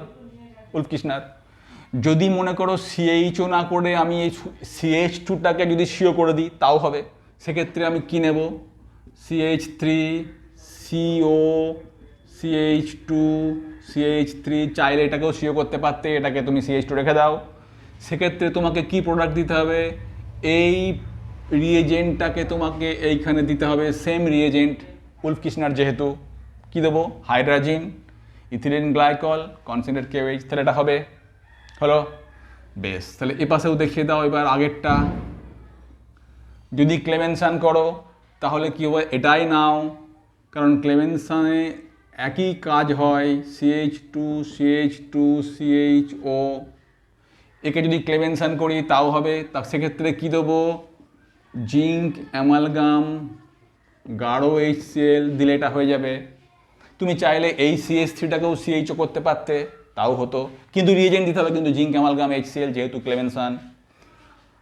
উল্ফকিসনার। যদি মনে করো CHO না করে আমি এই CH2টাকে যদি CO করে দিই তাও হবে। সেক্ষেত্রে আমি কি নেব? CH3 CO CH2 CH3, চাইলে এটাকেও CO করতে পারতে, এটাকে তুমি CH2 রেখে দাও। সেক্ষেত্রে তোমাকে কি প্রোডাক্ট দিতে হবে? এই রিয়েজেন্টটাকে তোমাকে এইখানে দিতে হবে, সেম রিয়েজেন্ট উল্ফকিসনার যেহেতু। কি দেবো? Hydrogen, ethylene glycol, concentrate KOH। তাহলে এটা হবে, হলো? বেশ, তাহলে এ পাশেও দেখিয়ে দাও এবার আগেরটা। যদি ক্লেমেনশন করো তাহলে কি হবে? এটাই নাও, কারণ ক্লেমেনশনে একই কাজ হয়, CH2 CH2 CHO। একে যদি ক্লেমেনশন করি তাও হবে। তা সেক্ষেত্রে কী দেবো? জিঙ্ক অ্যামালগাম, গাঢ় HCl দিলে এটা হয়ে যাবে। তুমি চাইলে এই CH3টাকেও CHO করতে পারতে, তাও হতো, কিন্তু রিয়েজেন্ট দিতে হবে কিন্তু জিঙ্ক অ্যামালগাম HCl যেহেতু ক্লেমেনশন।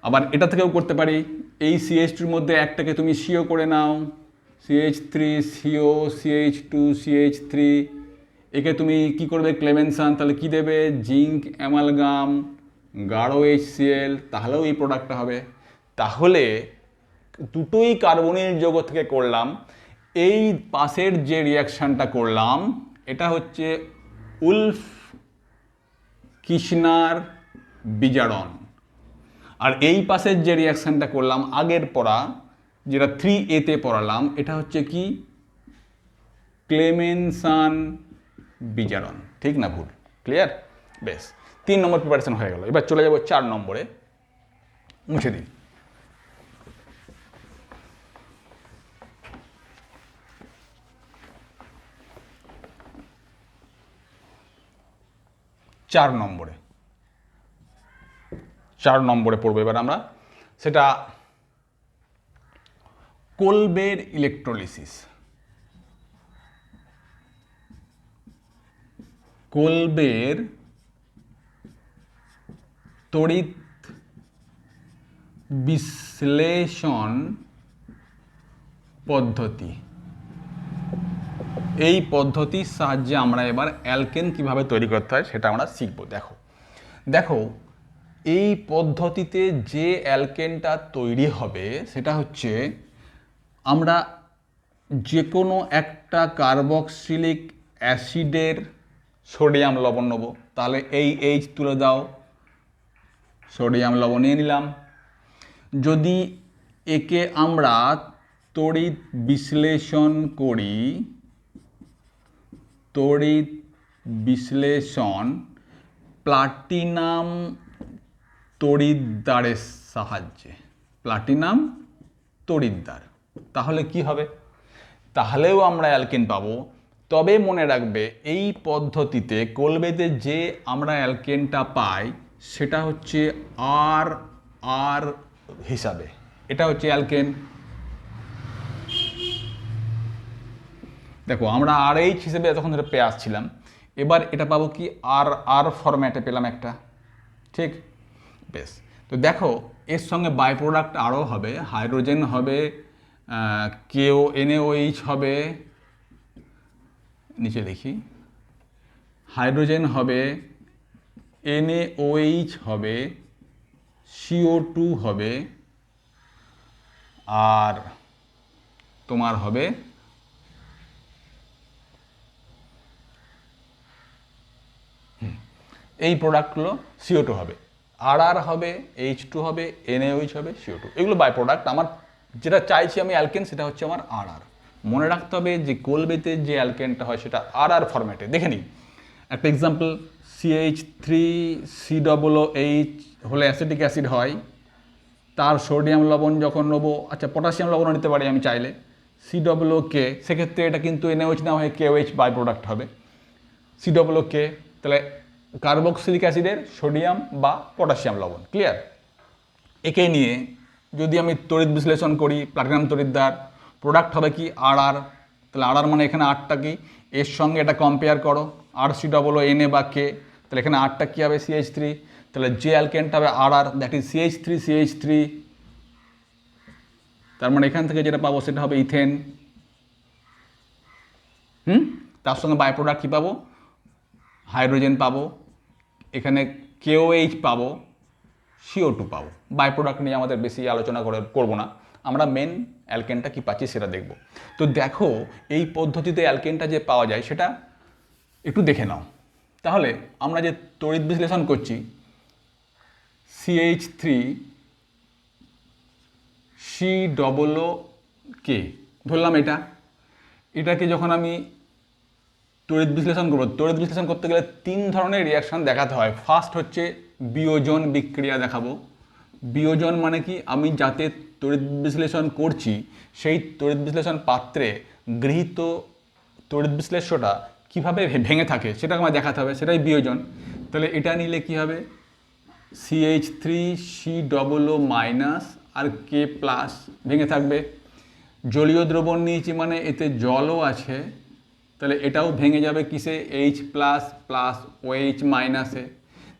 আবার এটা থেকেও করতে পারি, এই CH2-র মধ্যে একটাকে তুমি CO করে নাও, CH3 CO CH2 CH3। একে তুমি কি করবে? ক্লেমেনশন। তাহলে কি দেবে? জিঙ্ক অ্যামালগাম, গাঢ় HCl, তাহলেও এই প্রোডাক্টটা হবে। তাহলে দুটোই কার্বনিল যৌগ থেকে করলাম। এই পাশের যে রিয়াকশানটা করলাম এটা হচ্ছে উল্ফকিসনার বিজারণ। আর এই পাশের যে রিয়াকশানটা করলাম আগের পড়া, যেটা 3A-তে পড়ালাম, এটা হচ্ছে কি? ক্লেমেনশন বিজারণ। ঠিক না ভুল? ক্লিয়ার? বেশ, 3 নম্বর প্রিপারেশন হয়ে গেল। এবার চলে যাব 4 নম্বরে। মুছে দিই। চার নম্বরে পড়বো এবার আমরা, সেটা কোলবের ইলেকট্রোলিসিস। কোলবের তড়িৎ বিশ্লেষণ পদ্ধতি। এই পদ্ধতির সাহায্যে আমরা এবার অ্যালকেন কিভাবে তৈরি করতে হয় সেটা আমরা শিখব। দেখো এই পদ্ধতিতে যে অ্যালকেনটা তৈরি হবে সেটা হচ্ছে, আমরা যে কোনো একটা কার্বক্সিলিক অ্যাসিডের সোডিয়াম লবণ নেব। তাহলে এই H তুলে দাও, সোডিয়াম লবণ নিয়ে নিলাম। যদি একে আমরা তড়িৎ বিশ্লেষণ করি, তড়িৎ বিশ্লেষণ প্লাটিনাম তড়িৎদ্বারের সাহায্যে, প্লাটিনাম তড়িৎদ্বার, তাহলে কি হবে? তাহলেও আমরা অ্যালকেন পাবো। তবে মনে রাখবে এই পদ্ধতিতে কোলবেতে যে আমরা অ্যালকেনটা পাই সেটা হচ্ছে আর হিসাবে। এটা হচ্ছে অ্যালকেন। দেখো আমরা RH হিসেবে এতক্ষণ ধরে পেয়ে আসছিলাম, এবার এটা পাবো কি? আর ফরম্যাটে পেলাম একটা। ঠিক? বেশ, তো দেখো এর সঙ্গে বাই প্রোডাক্ট আরও হবে, হাইড্রোজেন হবে, NaOH হবে, নিচে দেখি, হাইড্রোজেন হবে, NaOH হবে, CO2 হবে, আর তোমার হবে এই প্রোডাক্টগুলো CO2 হবে, আর হবে, H2 হবে, NaOH হবে, CO2। এগুলো বাই প্রোডাক্ট। আমার যেটা চাইছি আমি অ্যালকেন সেটা হচ্ছে আমার আর। মনে রাখতে হবে যে কোলবেতে যে অ্যালকেনটা হয় সেটা আর ফরম্যাটে। দেখে নিই একটা এক্সাম্পল, CH3COOH হলে অ্যাসিটিক অ্যাসিড হয়, তার সোডিয়াম লবণ যখন নেবো, আচ্ছা পটাশিয়াম লবণও নিতে পারি আমি চাইলে, COOK, সেক্ষেত্রে এটা কিন্তু NaOH না হয়ে KOH বাই প্রোডাক্ট হবে, COOK। তাহলে কার্বক্সিলিক অ্যাসিডের সোডিয়াম বা পটাশিয়াম লবণ। ক্লিয়ার? একে নিয়ে যদি আমি তড়িৎ বিশ্লেষণ করি, প্লাটিনাম তড়িৎদ্বার, প্রোডাক্ট হবে কি? আর। তাহলে আর মানে এখানে আরটা কি? এর সঙ্গে এটা কম্পেয়ার করো, RCOO, Na বা K। তাহলে তাহলে এখানে আরটা কী হবে CH3, তাহলে যে অ্যালকেনটা হবে আর দ্যাট ইজ CH3, তার মানে এখান থেকে যেটা পাবো সেটা হবে ইথেন। তার সঙ্গে বাই প্রোডাক্ট কী পাবো, হাইড্রোজেন পাবো, এখানে KOH পাবো, CO2 পাবো। বাই প্রোডাক্ট নিয়ে আমাদের বেশি আলোচনা করবো না, আমরা মেন অ্যালকেনটা কী পাচ্ছি সেটা দেখব। তো দেখো এই পদ্ধতিতে অ্যালকেনটা যে পাওয়া যায় সেটা একটু দেখে নাও। তাহলে আমরা যে তড়িৎ বিশ্লেষণ করছি CH3COOK ধরলাম, এটাকে যখন আমি তড়িৎ বিশ্লেষণ করবো, তড়িৎ বিশ্লেষণ করতে গেলে 3 ধরনের রিয়াকশান দেখাতে হয়। ফার্স্ট হচ্ছে বিয়োজন বিক্রিয়া দেখাবো। বিয়োজন মানে কি, আমি যাতে তড়িৎ বিশ্লেষণ করছি সেই তড়িৎ বিশ্লেষণ পাত্রে গৃহীত তড়িৎ বিশ্লেষ্যটা কীভাবে ভেঙে থাকে সেটাকে আমার দেখাতে হবে, সেটাই বিয়োজন। তাহলে এটা নিলে কি হবে, CH3COO- আর K+ ভেঙে থাকবে। জলীয় দ্রবণ নিয়েছি মানে এতে জলও আছে, তাহলে এটাও ভেঙে যাবে কিসে, H+ OH-।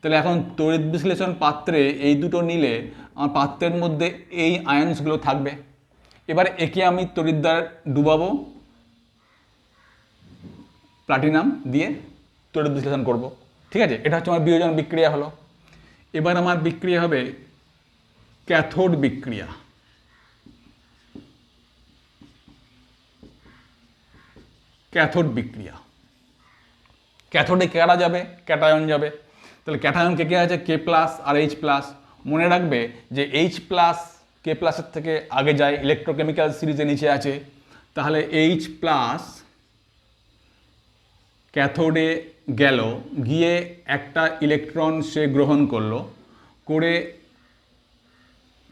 তাহলে এখন তড়িৎ বিশ্লেষণ পাত্রে এই দুটো নিলে আমার পাত্রের মধ্যে এই আয়ন্সগুলো থাকবে। এবার একে আমি তড়িৎদ্বার ডুবাবো, প্লাটিনাম দিয়ে তড়িৎ বিশ্লেষণ করব। ঠিক আছে, এটা হচ্ছে আমার বিয়োজন বিক্রিয়া হলো। এবার আমার বিক্রিয়া হবে ক্যাথোড বিক্রিয়া। ক্যাথোড বিক্রিয়া, ক্যাথোডে কারা যাবে, ক্যাটায়ন যাবে। তাহলে ক্যাটায়ন কে কে আছে, K+ আর H+। মনে রাখবে যে H+ K+ এর থেকে আগে যায়, ইলেকট্রোকেমিক্যাল সিরিজে নিচে আছে। তাহলে H+ ক্যাথোডে গেল, গিয়ে একটা ইলেকট্রন সে গ্রহণ করলো, করে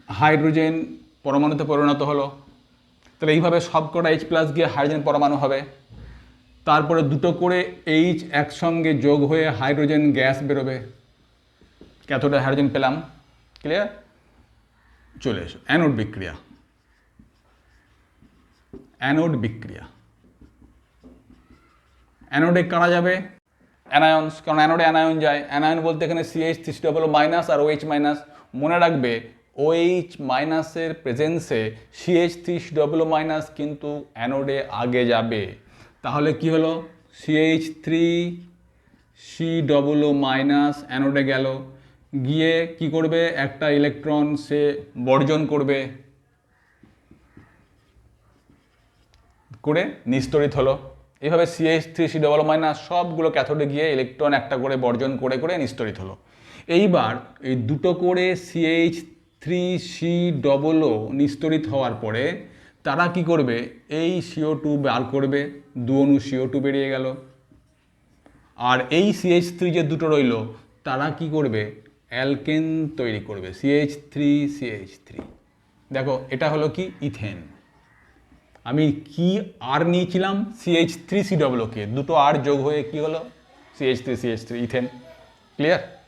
হাইড্রোজেন পরমাণুতে পরিণত হলো। তাহলে এইভাবে সবকটা H+ গিয়ে হাইড্রোজেন পরমাণু হবে। তারপরে দুটো করে H একসঙ্গে যোগ হয়ে হাইড্রোজেন গ্যাস বেরোবে, ক্যাথোডে হাইড্রোজেন পেলাম। ক্লিয়ার? চলে এসো অ্যানোড বিক্রিয়া। অ্যানোড বিক্রিয়া, অ্যানোডে কারা যাবে, অ্যানায়ন্স, কারণ অ্যানোডে অ্যানায়ন যায়। অ্যানায়ন বলতে এখানে CH3COO- আর OH-। মনে রাখবে OH- এর প্রেজেন্সে CH3COO- কিন্তু অ্যানোডে আগে যাবে। তাহলে কি হলো, CH3COO- অ্যানোডে গেল, গিয়ে কি করবে, একটা ইলেকট্রন সে বর্জন করবে, করে নিস্তড়িত হলো। এইভাবে CH3COO- সবগুলো ক্যাথোডে গিয়ে ইলেকট্রন একটা করে বর্জন করে করে নিস্তড়িত হলো। এইবার এই দুটো করে CH3COO নিস্তড়িত হওয়ার পরে তারা কি করবে, এই CO2 বার করবে, 2 অণু CO2 বেরিয়ে গেল। আর এই CH3 যে দুটো রইল তারা কি করবে, অ্যালকেন তৈরি করবে, CH3CH3। দেখো এটা হলো কি, ইথেন। আমি কি আর নিয়েছিলাম, CH3COOK, দুটো আর যোগ হয়ে কি হলো, CH3CH3 ইথেন। ক্লিয়ার?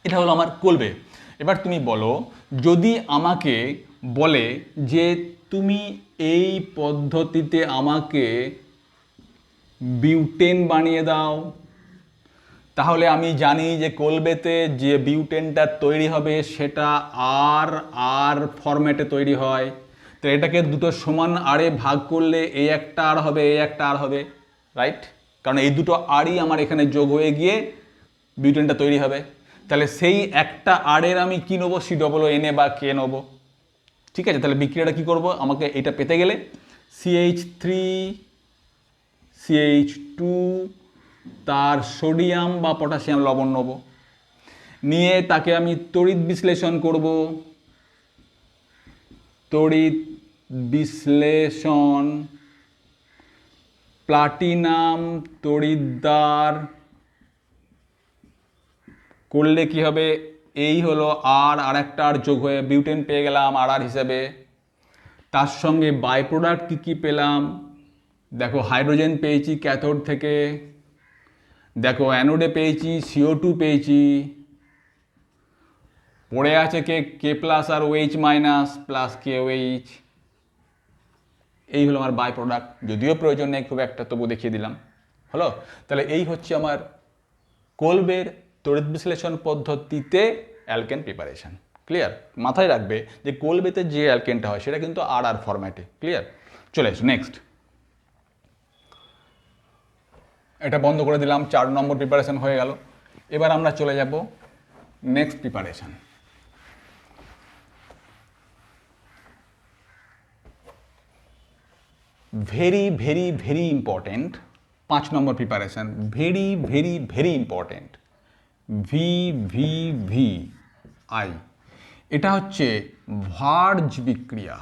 এটা হলো আমার কোলবে। এবার তুমি বলো, যদি আমাকে বলে যে তুমি এই পদ্ধতিতে আমাকে বিউটেন বানিয়ে দাও, তাহলে আমি জানি যে কোলবেতে যে বিউটেনটা তৈরি হবে সেটা আর আর ফরম্যাটে তৈরি হয়। তো এটাকে দুটো সমান আরে ভাগ করলে এই একটা আর হবে, এই একটা আর হবে, রাইট? কারণ এই দুটো আরই আমার এখানে যোগ হয়ে গিয়ে বিউটেনটা তৈরি হবে। তাহলে সেই একটা আরের আমি কি নেবো, COONA বা K নেবো। ঠিক আছে, তাহলে বিক্রিয়াটা কি করব, আমাকে এটা পেতে গেলে CH3CH2 তার সোডিয়াম বা পটাশিয়াম লবণ নেব, নিয়ে তাকে আমি তড়িৎ বিশ্লেষণ করব। তড়িৎ বিশ্লেষণ, প্লাটিনাম তড়িৎদ্বার করলে কি হবে, এই হলো আর একটা আর যোগ হয়ে বিউটেন পেয়ে গেলাম আর হিসেবে। তার সঙ্গে বাই প্রোডাক্ট কী কী পেলাম, দেখো হাইড্রোজেন পেয়েছি ক্যাথোড থেকে, দেখো অ্যানোডে পেয়েছি CO2 পেয়েছি, পড়ে আছে K+ আর OH- প্লাস KOH। এই হলো আমার বাই প্রোডাক্ট, যদিও প্রয়োজন নেই খুব একটা, তবু দেখিয়ে দিলাম। হলো? তাহলে এই হচ্ছে আমার কোলবের তড়িৎ বিশ্লেষণ পদ্ধতিতে অ্যালকেন প্রিপারেশন। ক্লিয়ার? মাথায় রাখবে যে কোলবেতে যে অ্যালকেনটা হয় সেটা কিন্তু আর আর ফরম্যাটে। ক্লিয়ার? চলে এসো নেক্সট। এটা বন্ধ করে দিলাম, 4 নম্বর প্রিপারেশন হয়ে গেল। এবার আমরা চলে যাব next preparation. Very very very important 5 নম্বর preparation, very very very important, VVVI। এটা হচ্ছে ভার্জ বিক্রিয়া,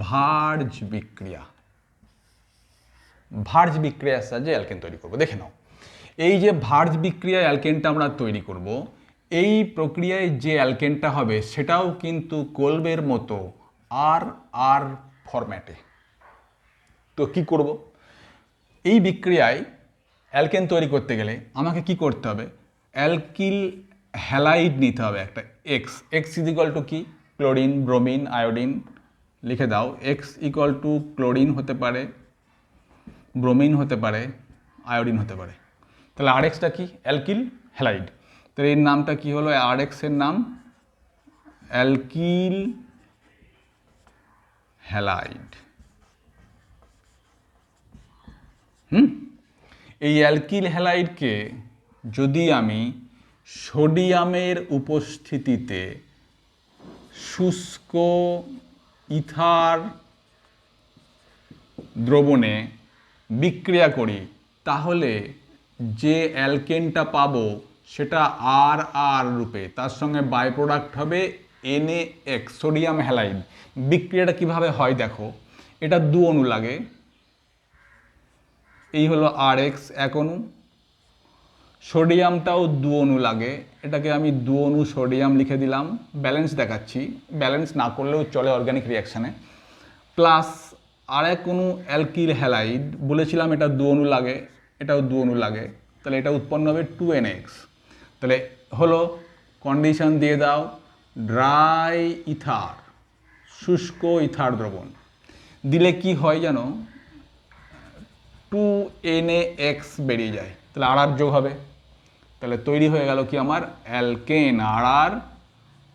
ভার্জ বিক্রিয়া, ভার্জ বিক্রিয়ার সাহায্যে অ্যালকেন তৈরি করব। দেখে নাও, এই যে ভার্জ বিক্রিয়ায় অ্যালকেনটা আমরা তৈরি করব, এই প্রক্রিয়ায় যে অ্যালকেনটা হবে সেটাও কিন্তু কোলবের মতো আর আর ফরম্যাটে। তো কি করব? এই বিক্রিয়ায় অ্যালকেন তৈরি করতে গেলে আমাকে কি করতে হবে? অ্যালকিল হ্যালাইড নিতে হবে একটা, X. X is equal to কি? Chlorine, bromine, iodine. লিখে দাও, এক্স ইকুয়াল টু ক্লোরিন হতে পারে, ব্রোমিন হতে পারে, আয়োডিন হতে পারে। তাহলে আর এক্সটা কি? Alkyl halide. তাহলে এর নামটা কি হলো? আর এক্সের নাম অ্যালকিল হ্যালাইড। এই অ্যালকিল হ্যালাইডকে যদি আমি সোডিয়ামের উপস্থিতিতে শুষ্ক ইথার দ্রবণে বিক্রিয়া করি, তাহলে যে অ্যালকেনটা পাবো সেটা আর আর রূপে, তার সঙ্গে বাই প্রোডাক্ট হবে NaX, সোডিয়াম হ্যালাইড। বিক্রিয়াটা কিভাবে হয় দেখো, এটা 2 অণু লাগে, এই হলো RX 1 অণু, সোডিয়ামটাও 2 অণু লাগে, এটাকে আমি 2 অণু সোডিয়াম লিখে দিলাম, ব্যালেন্স দেখাচ্ছি, ব্যালেন্স না করলেও চলে অর্গানিক রিয়াকশানে। প্লাস আর 1 অণু অ্যালকিল হ্যালাইড, বলেছিলাম এটা 2 অণু লাগে, এটাও 2 অণু লাগে, তাহলে এটা উৎপন্ন হবে 2NX। তাহলে হলো, কন্ডিশন দিয়ে দাও, ড্রাই ইথার, শুষ্ক ইথার দ্রবণ দিলে কি হয় জানো? 2NaX বেরিয়ে যায়, তাহলে আর আর যোগ হবে, তাহলে তৈরি হয়ে গেল কি আমার? Alkane R R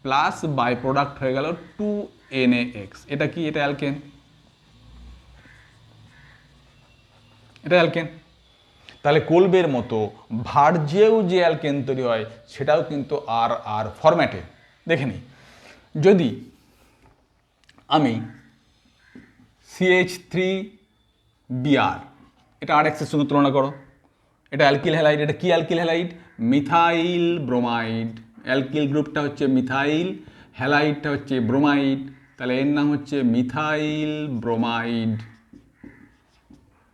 plus by product হয়ে গেল 2NaX। এটা কি? এটা অ্যালকেন, এটা অ্যালকেন। তাহলে কোলবের মতো ভার্জেও যে অ্যালকেন তৈরি হয় সেটাও কিন্তু আর আর ফরম্যাটে। দেখে নিই, যদি আমি CH3Br, এটা আর এক্সের সঙ্গে তুলনা করো, এটা অ্যালকিল হ্যালাইড, এটা কি alkyl halide? Methyl bromide. Alkyl গ্রুপটা হচ্ছে মিথাইল, হ্যালাইডটা হচ্ছে ব্রোমাইড, তাহলে এর নাম হচ্ছে মিথাইল ব্রোমাইড।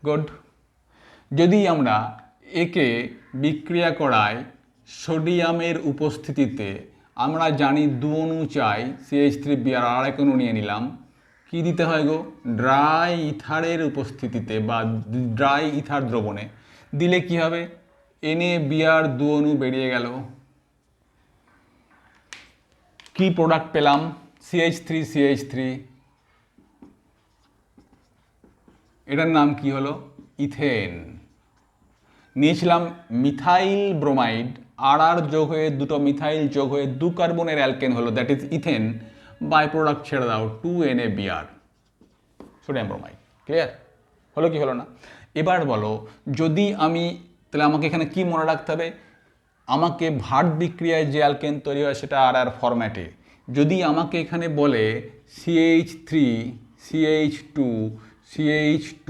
গুড। যদি আমরা একে বিক্রিয়া করাই সোডিয়ামের উপস্থিতিতে, আমরা জানি 2 অণু চাই, CH3Br, আর 1 অণু নিয়ে নিলাম, কি দিতে হয় গো? ড্রাই ইথারের উপস্থিতিতে বা ড্রাই ইথার দ্রবণে দিলে কি হবে? NaBr 2 অণু বেরিয়ে গেল, কি প্রোডাক্ট পেলাম? CH3CH3, এটার নাম কি হলো? ইথেন। নিয়েছিলাম মিথাইল ব্রোমাইড, আর আর যোগ হয়ে, দুটো মিথাইল যোগ হয়ে 2 কার্বনের অ্যালকেন হলো, that is ethane. By product ছেড়ে দাও, 2NaBr, সোডিয়াম ব্রোমাইড। ক্লিয়ার? হলো কি হলো না? এবার বলো, যদি আমি, তাহলে আমাকে এখানে কি মনে রাখতে হবে? আমাকে ভার্জ বিক্রিয়ায় যে অ্যালকেন তৈরি হয় সেটা আর আর ফরম্যাটে। যদি আমাকে এখানে বলে CH3 CH2 CH2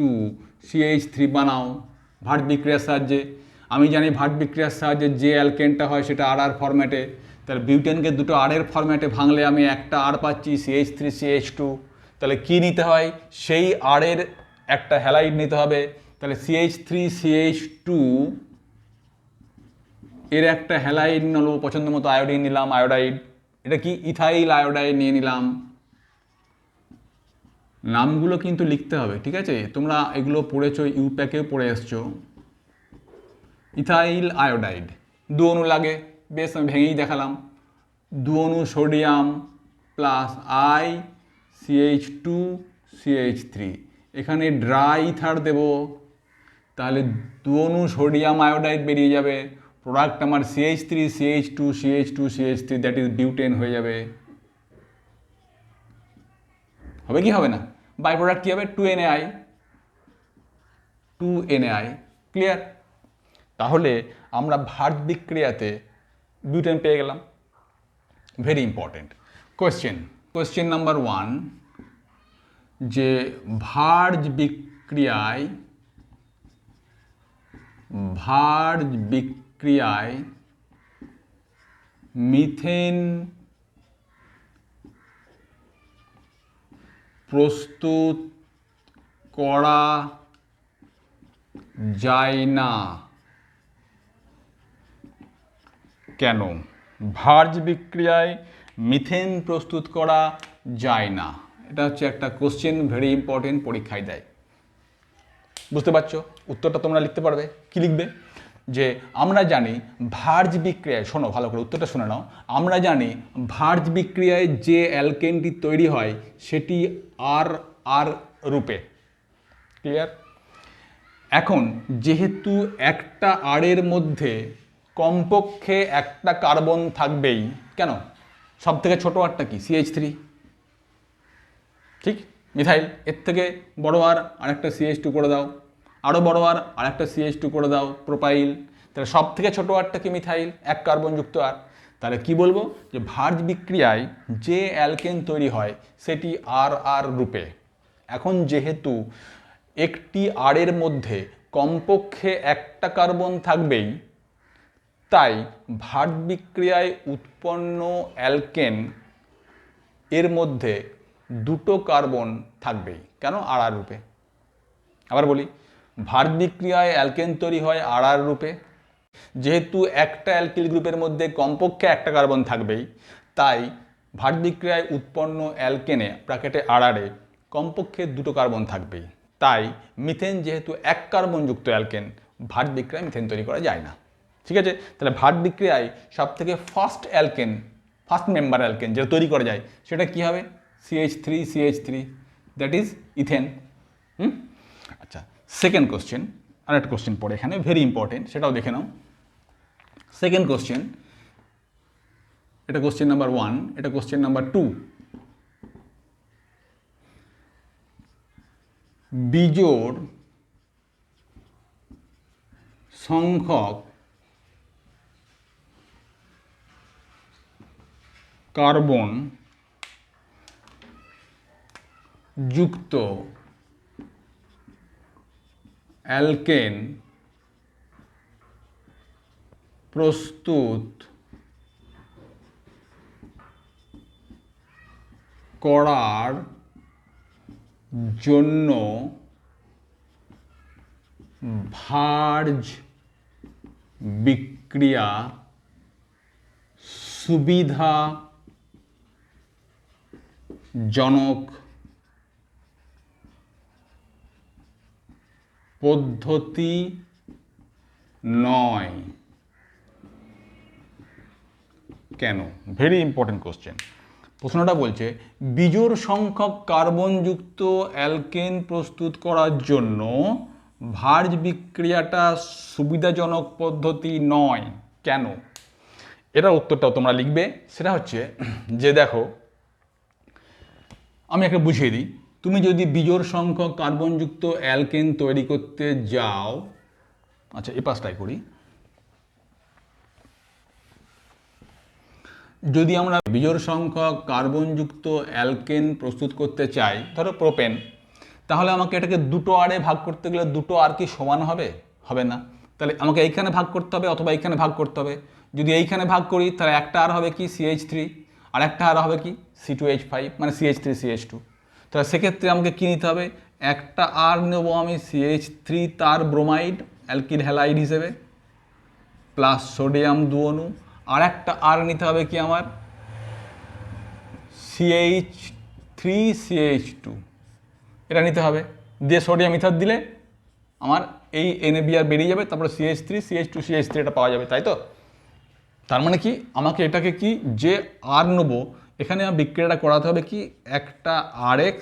CH3 বানাও ভার্জ বিক্রিয়ার সাহায্যে, আমি জানি ভার্জ বিক্রিয়ার সাহায্যে যে অ্যালকেনটা হয় সেটা আর আর ফরম্যাটে, তাহলে বিউটেনকে দুটো আর এর ফরম্যাটে ভাঙলে আমি একটা আর পাচ্ছি, CH3 CH2। তাহলে কি নিতে হয়? সেই আর এর একটা হ্যালাইড নিতে হবে, তাহলে CH3 CH2 এর একটা হ্যালাইড নেবো, পছন্দ মতো আয়োডিন নিলাম, আয়োডাইড, এটা কি? ইথাইল আয়োডাইড নিয়ে নিলাম। নামগুলো কিন্তু লিখতে হবে, ঠিক আছে? তোমরা এগুলো পড়েছো, ইউপ্যাকেও পড়ে এসছো। ইথাইল আয়োডাইড 2 অণু লাগে, বেশ আমি ভেঙেই দেখালাম, 2 অণু sodium plus I CH2 CH3, এখানে ড্রাই ইথার দেব, তাহলে 2 অণু সোডিয়াম আয়োডাইড বেরিয়ে যাবে, প্রোডাক্ট আমার CH3 CH2 CH2 CH3, that is butane হয়ে যাবে। হবে কি হবে না? বাই প্রোডাক্ট কি হবে? 2NaI, 2NaI। ক্লিয়ার? তাহলে আমরা ভার্জ বিক্রিয়াতে বিউটেন পেয়ে গেলাম। ভেরি ইম্পর্টেন্ট কোয়েশ্চেন নাম্বার 1, যে ভার্জ বিক্রিয়ায় মিথেন প্রস্তুত করা যায় না কেন? ভার্জ বিক্রিয়ায় মিথেন প্রস্তুত করা যায় না, এটা হচ্ছে একটা কোশ্চেন, ভেরি ইম্পর্টেন্ট, পরীক্ষায় দেয়। বুঝতে পারছো? উত্তরটা তোমরা লিখতে পারবে। কি লিখবে? যে আমরা জানি ভার্জ বিক্রিয়ায়, শোনো ভালো করে উত্তরটা শুনে নাও, আমরা জানি ভার্জ বিক্রিয়ায় যে অ্যালকেনটি তৈরি হয় সেটি আর রূপে। ক্লিয়ার? এখন যেহেতু একটা আরের মধ্যে কমপক্ষে একটা কার্বন থাকবেই, কেন? সব থেকে ছোট আরটা কি? CH3, ঠিক? মিথাইল, এর থেকে বড় আর আরেকটা CH2 করে দাও, আরও বড় আর আরেকটা CH2 করে দাও, প্রোপাইল। তাহলে সব থেকে ছোট আরটা কি? মিথাইল, এক কার্বনযুক্ত আর। তাহলে কি বলবো? যে ভার্জ বিক্রিয়ায় যে অ্যালকেন তৈরি হয় সেটি আর রূপে। এখন যেহেতু একটি আরের মধ্যে কমপক্ষে একটা কার্বন থাকবেই, তাই ভার্জ বিক্রিয়ায় উৎপন্ন অ্যালকেন এর মধ্যে দুটো কার্বন থাকবেই। কেন? আর রূপে। আবার বলি, ভার্জ বিক্রিয়ায় অ্যালকেন তৈরি হয় আর রূপে। যেহেতু একটা অ্যালকিল গ্রুপের মধ্যে কমপক্ষে একটা কার্বন থাকবেই, তাই ভার্জ বিক্রিয়ায় উৎপন্ন অ্যালকেনে ব্র্যাকেটে আরে কমপক্ষে দুটো কার্বন থাকবেই। তাই মিথেন যেহেতু এক কার্বনযুক্ত অ্যালকেন, ভার্জ বিক্রিয়ায় মিথেন তৈরি করা যায় না। ঠিক আছে? তাহলে ভার্জ বিক্রিয়ায় সব থেকে ফার্স্ট মেম্বার অ্যালকেন যেটা তৈরি করা যায় সেটা কি হবে? CH3, that is ethane. আচ্ছা, সেকেন্ড কোশ্চেন, আর একটা কোশ্চেন পড়ে এখানে, ভেরি ইম্পর্টেন্ট, সেটাও দেখে নাও। সেকেন্ড কোশ্চেন, এটা কোশ্চেন নাম্বার 1, এটা কোশ্চেন নাম্বার 2। বিজোড় সংখ্যক কার্বন যুক্ত অ্যালকেন প্রস্তুত করার জন্য ভার্জ বিক্রিয়া সুবিধাজনক পদ্ধতি নয় কেন? Very important question. প্রশ্নটা বলছে বিজোড় সংখ্যক কার্বনযুক্ত অ্যালকেন প্রস্তুত করার জন্য ভার্জ বিক্রিয়াটা সুবিধাজনক পদ্ধতি নয় কেন? এটার উত্তরটাও তোমরা লিখবে। সেটা হচ্ছে যে দেখো, আমি একটা বুঝিয়ে দিই। তুমি যদি বিজোড় সংখ্যক কার্বনযুক্ত অ্যালকেন তৈরি করতে যাও, আচ্ছা এই পাশটাই করি, যদি আমরা বিজোড় সংখ্যক কার্বনযুক্ত অ্যালকেন প্রস্তুত করতে চাই, ধরো প্রোপেন, তাহলে আমাকে এটাকে দুটো আরে ভাগ করতে গেলে দুটো আর কি সমান হবে? হবে না। তাহলে আমাকে এইখানে ভাগ করতে হবে অথবা এইখানে ভাগ করতে হবে। যদি এইখানে ভাগ করি তাহলে একটা আর হবে কি? CH3, আর একটা আর হবে কি? C2H5, মানে CH3CH2। তাহলে সেক্ষেত্রে আমাকে কী নিতে হবে? একটা আর নেব আমি CH3 তার ব্রোমাইড অ্যালকিল হ্যালাইড হিসেবে, প্লাস সোডিয়াম 2 অণু, আর একটা আর নিতে হবে কি আমার? CH3CH2, এটা নিতে হবে। দিয়ে সোডিয়াম ইথার দিলে আমার এই NaBr বেরিয়ে যাবে, তারপরে CH3CH2CH3 এটা পাওয়া যাবে, তাই তো? তার মানে কি আমাকে এটাকে কি যে আর নেবো, এখানে বিক্রিয়াটা করাতে হবে কি? একটা RX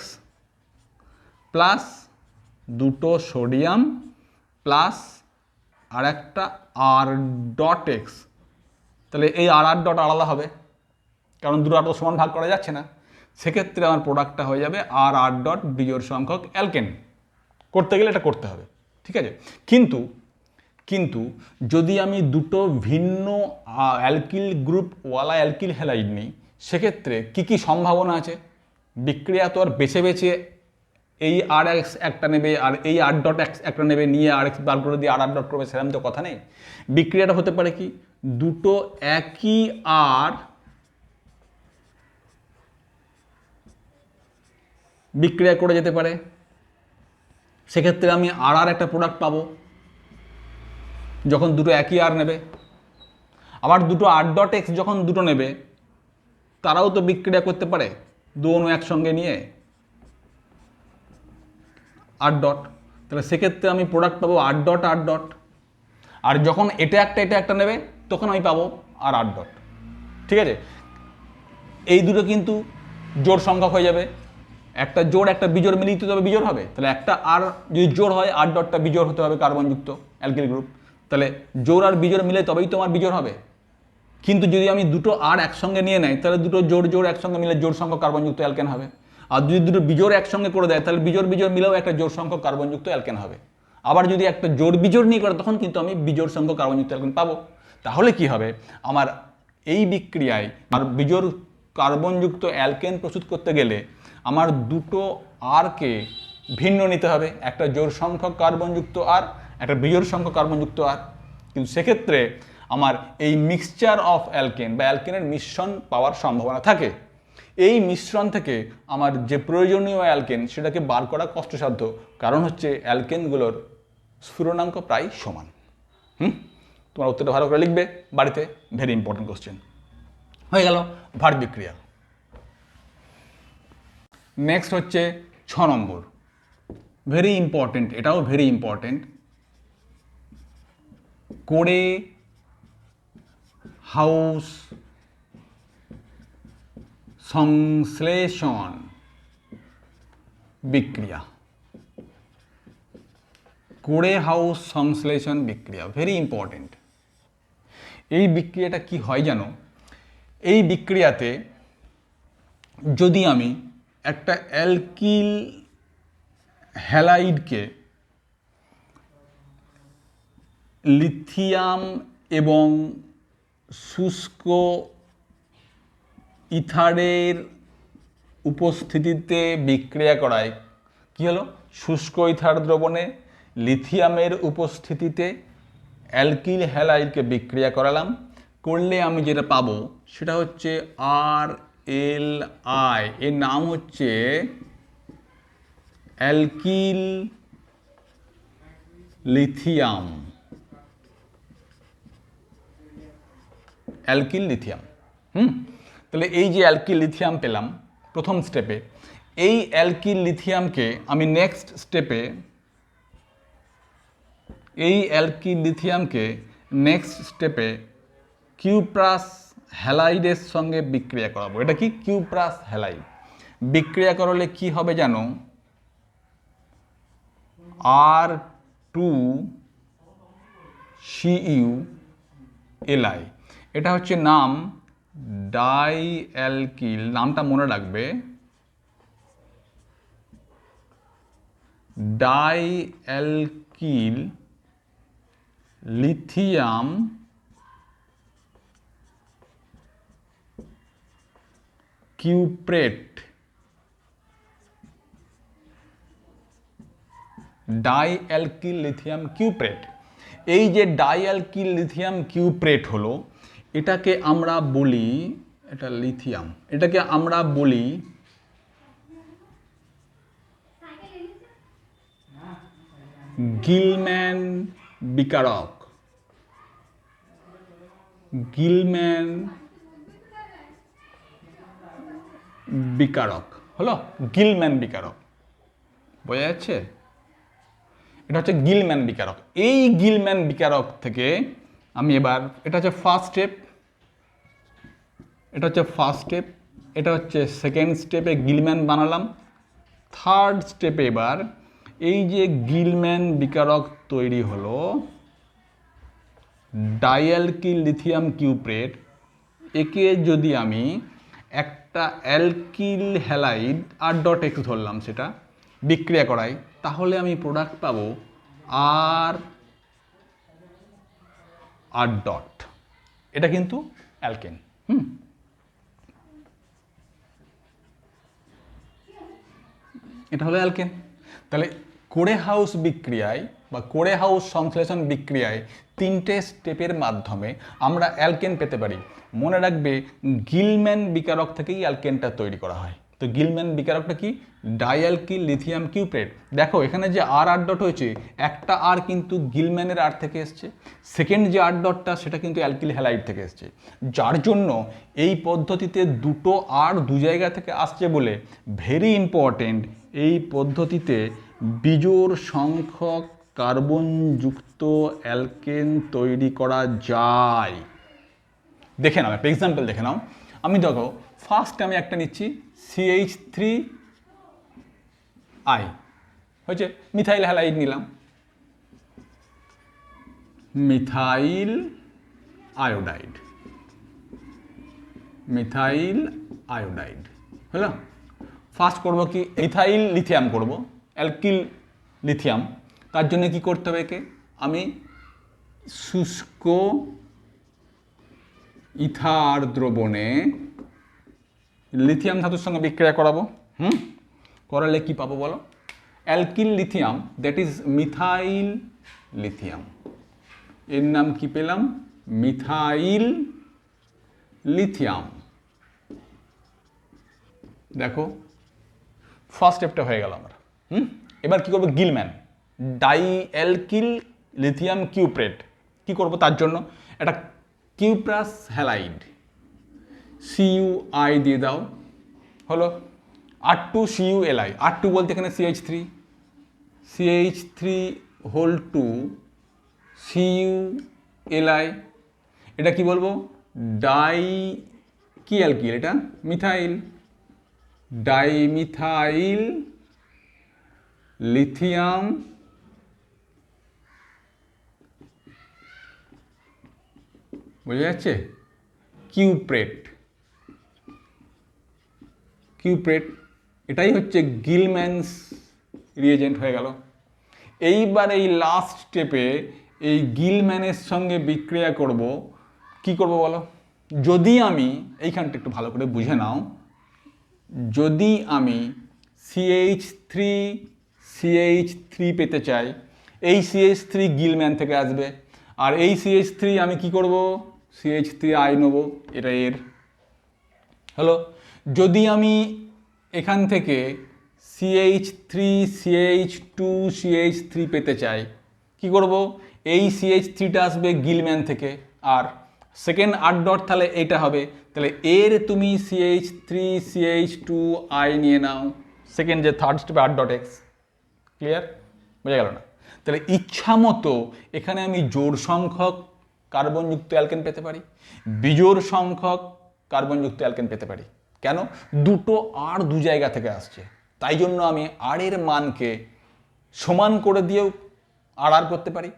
প্লাস দুটো সোডিয়াম প্লাস আর একটা আর ডট এক্স, তাহলে এই আর আর ডট আলাদা হবে, কারণ দুটো আর তো সমান ভাগ করা যাচ্ছে না। সেক্ষেত্রে আমার প্রোডাক্টটা হয়ে যাবে আর আর ডট বিজোড় সংখ্যক অ্যালকেন। করতে গেলে এটা করতে হবে, ঠিক আছে। কিন্তু কিন্তু যদি আমি দুটো ভিন্ন অ্যালকিল গ্রুপওয়ালা অ্যালকিল হ্যালাইড নিই, সেক্ষেত্রে কী কী সম্ভাবনা আছে? বিক্রিয়া তো আর বেছে বেছে এই আর এক্স একটা নেবে আর এই আর ডট এক্স একটা নেবে, নিয়ে আর এক্স বার করে দিয়ে আর আর ডট করবে, সেরকম তো কথা নেই। বিক্রিয়াটা হতে পারে কি, দুটো একই আর বিক্রিয়া করে যেতে পারে, সেক্ষেত্রে আমি আর আর একটা প্রোডাক্ট পাবো যখন দুটো একই আর নেবে। আবার দুটো আর ডট এক্স যখন দুটো নেবে, তারাও তো বিক্রিয়া করতে পারে দু অণু একসঙ্গে নিয়ে আর ডট, তাহলে সেক্ষেত্রে আমি প্রোডাক্ট পাবো আর ডট আর ডট। আর যখন এটা একটা নেবে, তখন আমি পাবো আর আর ডট, ঠিক আছে। এই দুটো কিন্তু জোড় সংখ্যক হয়ে যাবে, একটা জোড় একটা বিজোড় মিলিত তবে বিজোড় হবে, তাহলে একটা আর যদি জোড় হয় আর ডটটা বিজোড় হতে হবে কার্বনযুক্ত অ্যালকিল গ্রুপ, তাহলে জোড় আর বিজোড় মিলে তবেই তোমার বিজোড় হবে। কিন্তু যদি আমি দুটো আর একসঙ্গে নিয়ে নেই, তাহলে দুটো জোড় একসঙ্গে মিলে জোড় সংখ্যক কার্বনযুক্ত অ্যালকেন হবে। আর যদি দুটো বিজোড় একসঙ্গে করে দেয়, তাহলে বিজোড় মিলেও একটা জোড় সংখ্যক কার্বনযুক্ত অ্যালকেন হবে। আবার যদি একটা জোড় বিজোড় নিয়ে করে, তখন কিন্তু আমি বিজোড় সংখ্যক কার্বনযুক্ত অ্যালকেন পাবো। তাহলে কি হবে, আমার এই বিক্রিয়ায় আর বিজোড় কার্বনযুক্ত অ্যালকেন প্রস্তুত করতে গেলে আমার দুটো আরকে ভিন্ন নিতে হবে, একটা জোড় সংখ্যক কার্বনযুক্ত আর, একটা বিজোড় সংখ্যক কার্বনযুক্ত আর। কিন্তু সেক্ষেত্রে আমার এই মিক্সচার অফ অ্যালকেন বা অ্যালকেনের মিশ্রণ পাওয়ার সম্ভাবনা থাকে। এই মিশ্রণ থেকে আমার যে প্রয়োজনীয় অ্যালকেন সেটাকে বার করা কষ্টসাধ্য, কারণ হচ্ছে অ্যালকেনগুলোর স্ফুরণাঙ্ক প্রায় সমান। তোমার উত্তরটা ভালো করে লিখবে বাড়িতে, ভেরি ইম্পর্টেন্ট কোশ্চেন। হয়ে গেল ভার বিক্রিয়া। নেক্সট হচ্ছে 6 নম্বর, ভেরি ইম্পর্টেন্ট, এটাও ভেরি ইম্পর্টেন্ট। কোরে হাউস সংশ্লেষণ বিক্রিয়া। কোরে হাউস সংশ্লেষণ বিক্রিয়া ভেরি ইম্পর্টেন্ট। এই বিক্রিয়াটা কি হয় জানো, এই বিক্রিয়াতে যদি আমি একটা অ্যালকিল হ্যালাইডকে লিথিয়াম এবং শুষ্ক ইথারের উপস্থিতিতে বিক্রিয়া করায়, কি হলো, শুষ্ক ইথার দ্রবণে লিথিয়ামের উপস্থিতিতে অ্যালকিল হ্যালাইডকে বিক্রিয়া করালাম, করলে আমি যেটা পাবো সেটা হচ্ছে আর এল আই, এর নাম হচ্ছে অ্যালকিল লিথিয়াম। Alkyl lithium. তাহলে এই যে অ্যালকিল লিথিয়াম পেলাম প্রথম স্টেপে, এই অ্যালকিল লিথিয়ামকে আমি নেক্সট স্টেপে কিউপ্রাস হ্যালাইডের সঙ্গে বিক্রিয়া করাবো। এটা কি, কিউপ্রাস হ্যালাইড। বিক্রিয়া করালে কি হবে জানো, R2CuLi, এটা হচ্ছে নাম ডাইঅ্যালকিল, নামটা মনে রাখবে, ডাইঅ্যালকিল লিথিয়াম কিউপ্রেট। ডাইঅ্যালকিল লিথিয়াম কিউপ্রেট, এই যে ডাইঅ্যালকিল লিথিয়াম কিউপ্রেট হলো, এটাকে আমরা বলি, এটা লিথিয়াম, এটাকে আমরা বলি গিলম্যান বিকারক। গিলম্যান বিকারক হলো, গিলম্যান বিকারক, বোঝা যাচ্ছে? এটা হচ্ছে গিলম্যান বিকারক। এই গিলম্যান বিকারক থেকে আমি এবার, এটা হচ্ছে ফার্স্ট স্টেপ, এটা হচ্ছে ফার্স্ট স্টেপ, এটা হচ্ছে সেকেন্ড স্টেপে গিলম্যান বানালাম। থার্ড স্টেপে এবার এই যে গিলম্যান বিকারক তৈরি হলো ডাইঅ্যালকিল লিথিয়াম কিউপ্রেট, একে যদি আমি একটা অ্যালকিল হ্যালাইড R.X ধরলাম, সেটা বিক্রিয়া করাই, তাহলে আমি প্রোডাক্ট পাবো R ডট। এটা কিন্তু অ্যালকেন। এটা হলো অ্যালকেন। তাহলে কোরে হাউস বিক্রিয়ায় বা কোরে হাউস সংশ্লেষণ বিক্রিয়ায় 3টে স্টেপের মাধ্যমে আমরা অ্যালকেন পেতে পারি। মনে রাখবে গিলম্যান বিকারক থেকেই অ্যালকেনটা তৈরি করা হয়। তো গিলম্যান বিকারকটা কি? ডাইঅ্যালকিল লিথিয়াম কিউপ্রেট। দেখো এখানে যে আর ডট হয়েছে, একটা আর কিন্তু গিলম্যানের আর থেকে এসছে, সেকেন্ড যে আর ডটটা সেটা কিন্তু অ্যালকিল হ্যালাইড থেকে এসছে, যার জন্য এই পদ্ধতিতে দুটো আর দু জায়গা থেকে আসছে বলে ভেরি ইম্পর্টেন্ট, এই পদ্ধতিতে বিজোড় সংখ্যক কার্বনযুক্ত অ্যালকেন তৈরি করা যায়। দেখে নাও একটা এক্সাম্পল দেখে নাও। আমি দেখো ফার্স্ট আমি একটা নিচ্ছি CH3I, হয়েছে, মিথাইল হ্যালাইড নিলাম, মিথাইল আয়োডাইড, মিথাইল আয়োডাইড হলো। ফার্স্ট করব কি, মিথাইল লিথিয়াম করব, অ্যালকিল লিথিয়াম। তার জন্য কি করতে হবে, একে আমি শুষ্ক ইথার দ্রবণে লিথিয়াম ধাতুর সঙ্গে বিক্রিয়া করাবো। করালে কি পাবো বলো? Alkyl lithium, that is methyl lithium. এর নাম কি পেলাম? Methyl lithium. দেখো ফার্স্ট স্টেপটা হয়ে গেল আমার। এবার কি করবো? গিলম্যান ডাইঅ্যালকিল লিথিয়াম কিউপ্রেট কি করব? তার জন্য একটা কিউপ্রাস হ্যালাইড CuI দিয়ে দাও, হলো R2CuLi। R2 বলতে এখানে CH3 হোল 2 CuLi। এটা কি বলবো? ডাই কি অ্যালকিল? এটা মিথাইল, ডাইমিথাইল লিথিয়াম বোঝা যাচ্ছে? কিউপ্রেট, এটাই হচ্ছে গিলম্যানস রিয়েজেন্ট হয়ে গেল। এইবার এই লাস্ট স্টেপে এই গিলম্যানের সঙ্গে বিক্রিয়া করব। কি করব বলো? যদি আমি এইখানটা একটু ভালো করে বুঝে নাও, যদি আমি CH3 পেতে চাই, এই CH3 গিলম্যান থেকে আসবে, আর এই CH3 আমি কি করব? CH3I নেব, এটা এর হলো। যদি আমি এখান থেকে CH3 পেতে চাই, কি করব? এই CH3টা আসবে গিলম্যান থেকে, আর সেকেন্ড আর ডট তাহলে এইটা হবে। তাহলে এর তুমি CH3 নিয়ে নাও, সেকেন্ড যে থার্ড স্টেপে R.X। ক্লিয়ার? বোঝা গেল না? তাহলে ইচ্ছা মতো এখানে আমি জোড় সংখ্যক কার্বনযুক্ত অ্যালকেন পেতে পারি, বিজোড় সংখ্যক কার্বনযুক্ত অ্যালকেন পেতে পারি। কেন? দুটো আর দু জায়গা থেকে আসছে, তাই জন্য আমি আর এর মানকে সমান করে দিয়েও আর করতে পারি,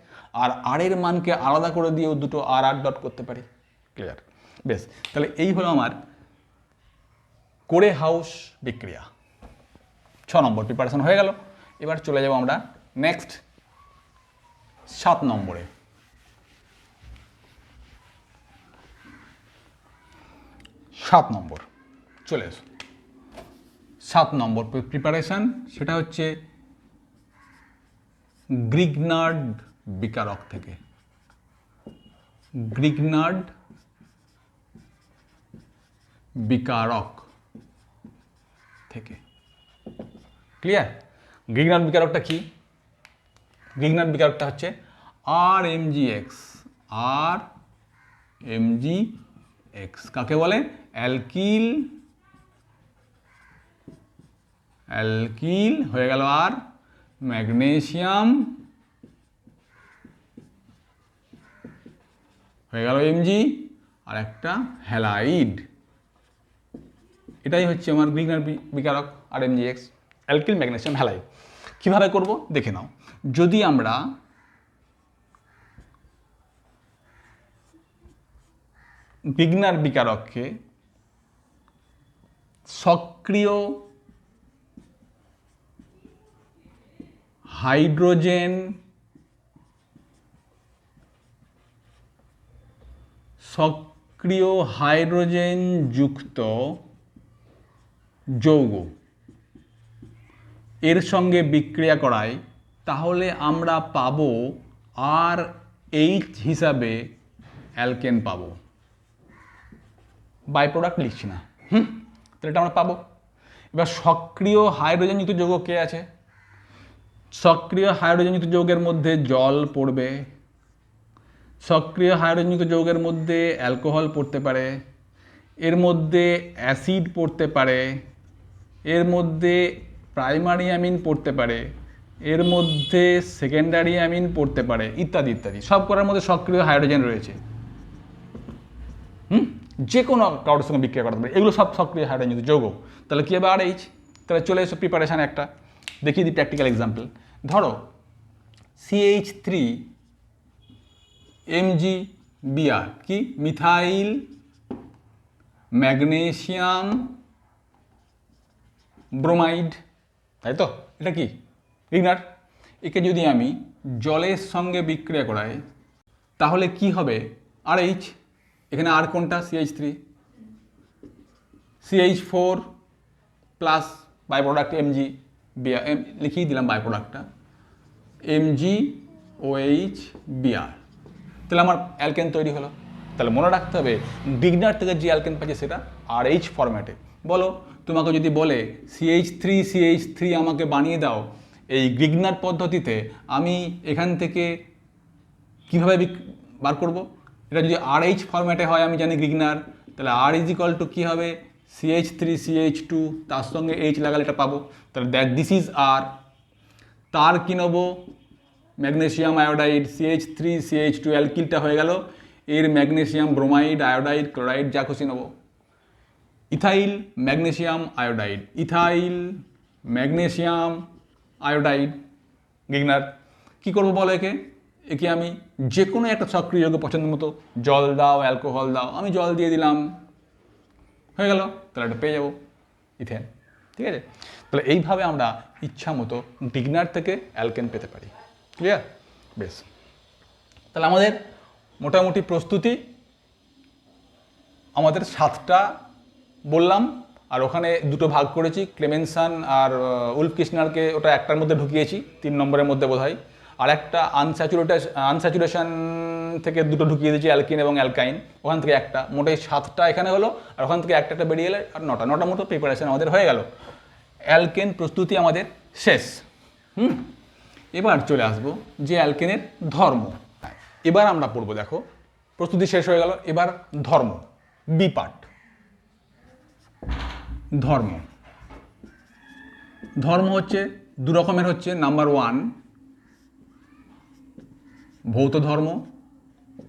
আর আর এর মানকে আলাদা করে দিয়েও দুটো আর ডট করতে পারি। ক্লিয়ার? বেশ, তাহলে এই হলো আমার কোরে হাউস বিক্রিয়া। 6 নম্বর প্রিপারেশন হয়ে গেল। এবার চলে যাব আমরা নেক্সট 7 নম্বরে। 7 নম্বর চলে এসো। 7 নম্বর প্রিপারেশন, সেটা হচ্ছে গ্রিগনার্ড বিকারক থেকে। গ্রিগনার্ড বিকারক থেকে। ক্লিয়ার? গ্রিগনার্ড বিকারকটা কি? গ্রিগনার্ড বিকারকটা হচ্ছে RMgX। RMgX কাকে বলে? অ্যালকিল হয়ে গেল, আর ম্যাগনেসিয়াম হয়ে গেল Mg, আর একটা হ্যালাইড। এটাই হচ্ছে আমার Grignard বিকারক RMgX, alkyl magnesium halide. কিভাবে করব দেখে নাও। যদি আমরা গ্রিগনার বিকারককে সক্রিয় হাইড্রোজেন যুক্ত যৌগ এর সঙ্গে বিক্রিয়া করাই, তাহলে আমরা পাবো RH হিসাবে অ্যালকেন পাবো। বাই প্রোডাক্ট লিখছি না, তাহলে এটা আমরা পাবো। এবার সক্রিয় হাইড্রোজেনযুক্ত যৌগ কে আছে? সক্রিয় হাইড্রোজেনযুক্ত যৌগের মধ্যে জল পড়বে, সক্রিয় হাইড্রোজেনযুক্ত যৌগের মধ্যে অ্যালকোহল পড়তে পারে, এর মধ্যে অ্যাসিড পড়তে পারে, এর মধ্যে প্রাইমারি অ্যামিন পড়তে পারে, এর মধ্যে সেকেন্ডারি অ্যামিন পড়তে পারে, ইত্যাদি ইত্যাদি। সব করার মধ্যে সক্রিয় হাইড্রোজেন রয়েছে। যে কোনো কারোর সঙ্গে বিক্রিয়া করতে পারে, এগুলো সব সক্রিয় হাইড্রোজেনযুক্ত যৌগ। তাহলে কী হবে RH? তাহলে চলে এসো প্রিপারেশান একটা দেখিয়ে দিই প্র্যাকটিক্যাল এক্সাম্পল। ধরো CH3Mg(Br) কি মিথাইল ম্যাগনেসিয়াম ব্রোমাইড, তাই তো? এটা কি গ্রিগনার। একে যদি আমি জলের সঙ্গে বিক্রিয়া করাই তাহলে কি হবে? RH। এখানে আর কোনটা? CH3, CH4 plus by product Mg(Br), লিখিয়ে দিলাম বাই প্রোডাক্টটা MgOH(Br). তাহলে আমার অ্যালকেন তৈরি হলো। তাহলে মনে রাখতে হবে গ্রিগনার থেকে যে অ্যালকেন পাচ্ছে সেটা RH ফরম্যাটে। বলো, তোমাকে যদি বলে CH3 আমাকে বানিয়ে দাও এই গ্রিগনার পদ্ধতিতে, আমি এখান থেকে কীভাবে বার করব? এটা যদি RH ফরম্যাটে হয়, আমি জানি গ্রিগনার, তাহলে R = কী হবে? CH3CH2, তার সঙ্গে H লাগালে এটা পাবো। তাহলে দিস ইজ R। তার কী নেবো? ম্যাগনেসিয়াম আয়োডাইড, CH3CH2 অ্যালকিলটা হয়ে গেল, এর ম্যাগনেসিয়াম ব্রোমাইড, আয়োডাইড, ক্লোরাইড যা খুশি নেবো। Ethyl magnesium iodide, ethyl magnesium iodide Grignard. কী করবো বলো? একে আমি যে কোনো একটা সক্রিয় যৌগ পছন্দ মতো, জল দাও, অ্যালকোহল দাও, আমি জল দিয়ে দিলাম, হয়ে গেল। তাহলে এটা পেয়ে যাবো ইথেন। ঠিক আছে? তাহলে এইভাবে আমরা ইচ্ছা মতো গ্রিগনার থেকে অ্যালকেন পেতে পারি। ক্লিয়ার? বেশ, তাহলে আমাদের মোটামুটি প্রস্তুতি, আমাদের 7টা বললাম, আর ওখানে 2টো ভাগ করেছি, ক্লেমেনসন আর উলফ কিশনারকে ওটা একটার মধ্যে ঢুকিয়েছি, 3 নম্বরের মধ্যে বোধহয়। আর একটা আনস্যাচুরেশন থেকে 2টো ঢুকিয়ে দিয়েছি, অ্যালকিন এবং অ্যালকাইন, ওখান থেকে একটা। মোটাই 7টা এখানে হলো, আর ওখান থেকে একটা বেরিয়ে এলে আর 9টা মতো প্রিপারেশন আমাদের হয়ে গেল। অ্যালকেন প্রস্তুতি আমাদের শেষ। এবার চলে আসবো যে অ্যালকেনের ধর্ম। এবার আমরা পড়বো, দেখো প্রস্তুতি শেষ হয়ে গেল, এবার ধর্ম, বি পার্ট। ধর্ম হচ্ছে 2 রকমের হচ্ছে। নাম্বার 1 ভৌত ধর্ম,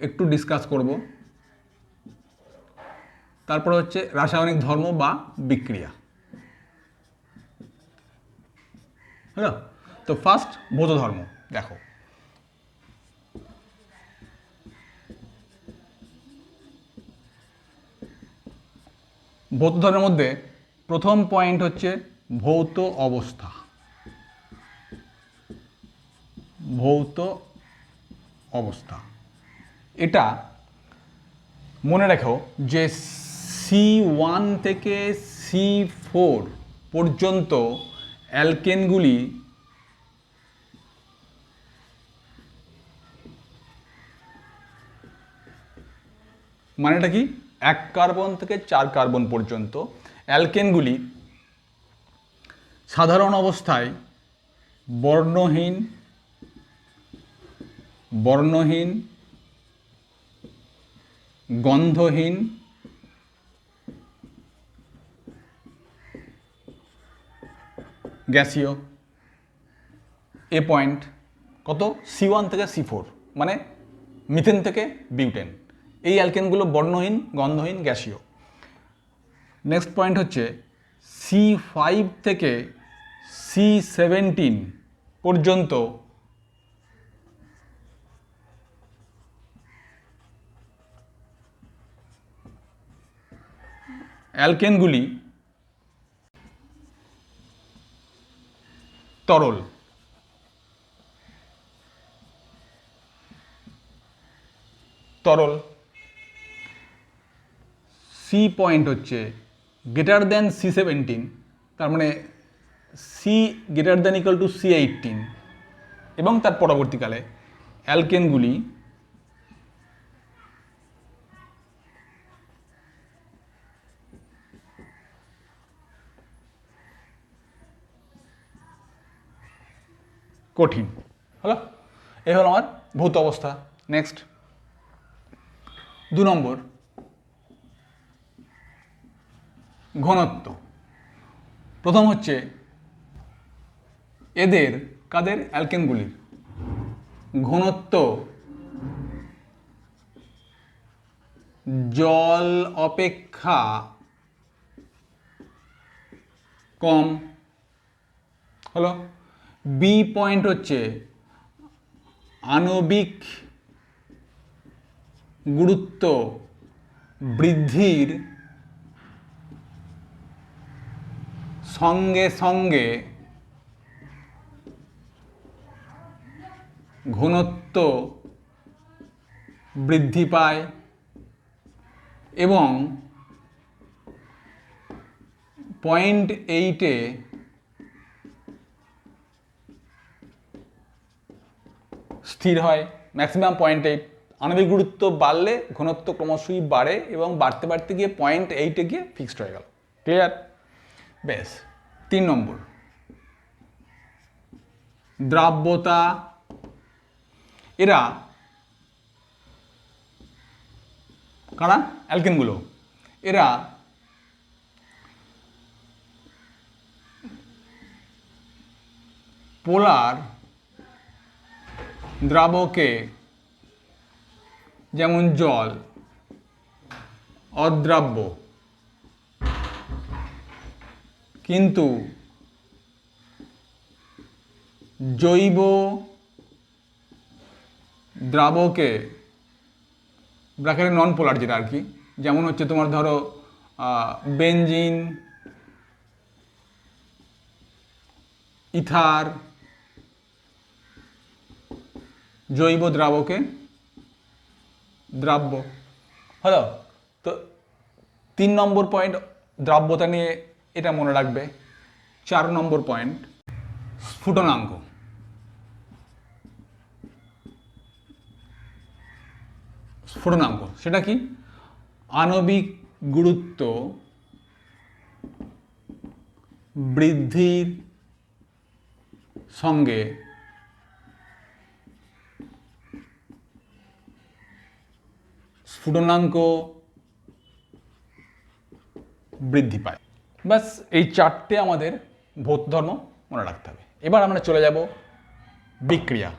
একটু ডিসকাস করব। তারপর হচ্ছে রাসায়নিক ধর্ম বা বিক্রিয়া। হ্যালো, তো ফার্স্ট ভৌত ধর্ম। দেখো, ভৌত ধর্মের মধ্যে প্রথম পয়েন্ট হচ্ছে ভৌত অবস্থা। ভৌত অবস্থা, এটা মনে রেখো যে C1 থেকে C4 পর্যন্ত অ্যালকেনগুলি মানেটা কি? 1 কার্বন থেকে 4 কার্বন পর্যন্ত অ্যালকেনগুলি সাধারণ অবস্থায় বর্ণহীন, গন্ধহীন, গ্যাসীয়। এ পয়েন্ট কত? C1 থেকে C4, মানে মিথেন থেকে বিউটেন। এই অ্যালকেনগুলো বর্ণহীন, গন্ধহীন, গ্যাসীয়। নেক্সট পয়েন্ট হচ্ছে C5 থেকে C17 পর্যন্ত অ্যালকেনগুলি তরল। তরল সি পয়েন্ট হচ্ছে গ্রেটার দেন C17, তার মানে C greater than equal to C18, এবং তার পরবর্তীকালে অ্যালকেনগুলি কঠিন। হলো, এই হলো আমার ভৌত অবস্থা। নেক্সট 2 নম্বর, ঘনত্ব। প্রথম হচ্ছে এদের, কাদের? অ্যালকেনগুলির ঘনত্ব জল অপেক্ষা কম। হলো, বি পয়েন্ট হচ্ছে আণবিক গুরুত্ব বৃদ্ধির সঙ্গে সঙ্গে ঘনত্ব বৃদ্ধি পায় এবং 0.8-এ স্থির হয়। ম্যাক্সিমাম 0.8। আণবিক গুরুত্ব বাড়লে ঘনত্ব ক্রমশই বাড়ে এবং বাড়তে বাড়তে গিয়ে 0.8-এ গিয়ে ফিক্সড হয়ে গেল। ক্লিয়ার? বেশ। 3 নম্বর, দ্রাব্যতা। এরা কারা? অ্যালকেনগুলো। এরা পোলার দ্রাবকে, যেমন জল, অদ্রাব্য, কিন্তু জৈব দ্রাবকে, ব্র্যাকেটে নন পোলার যেটা আর কি, যেমন হচ্ছে তোমার ধরো বেনজিন, ইথার, জৈব দ্রাবকে দ্রাব্য। হলো, তো 3 নম্বর পয়েন্ট দ্রাব্যতা নিয়ে এটা মনে রাখবে। 4 নম্বর পয়েন্ট স্ফুটনাঙ্ক। স্ফুটনাঙ্ক সেটা কি? আণবিক গুরুত্ব বৃদ্ধির সঙ্গে স্ফুটনাঙ্ক বৃদ্ধি পায়। ব্যাস, এই 4টে আমাদের ভৌত ধর্ম মনে রাখতে হবে। এবার আমরা চলে যাব বিক্রিয়া।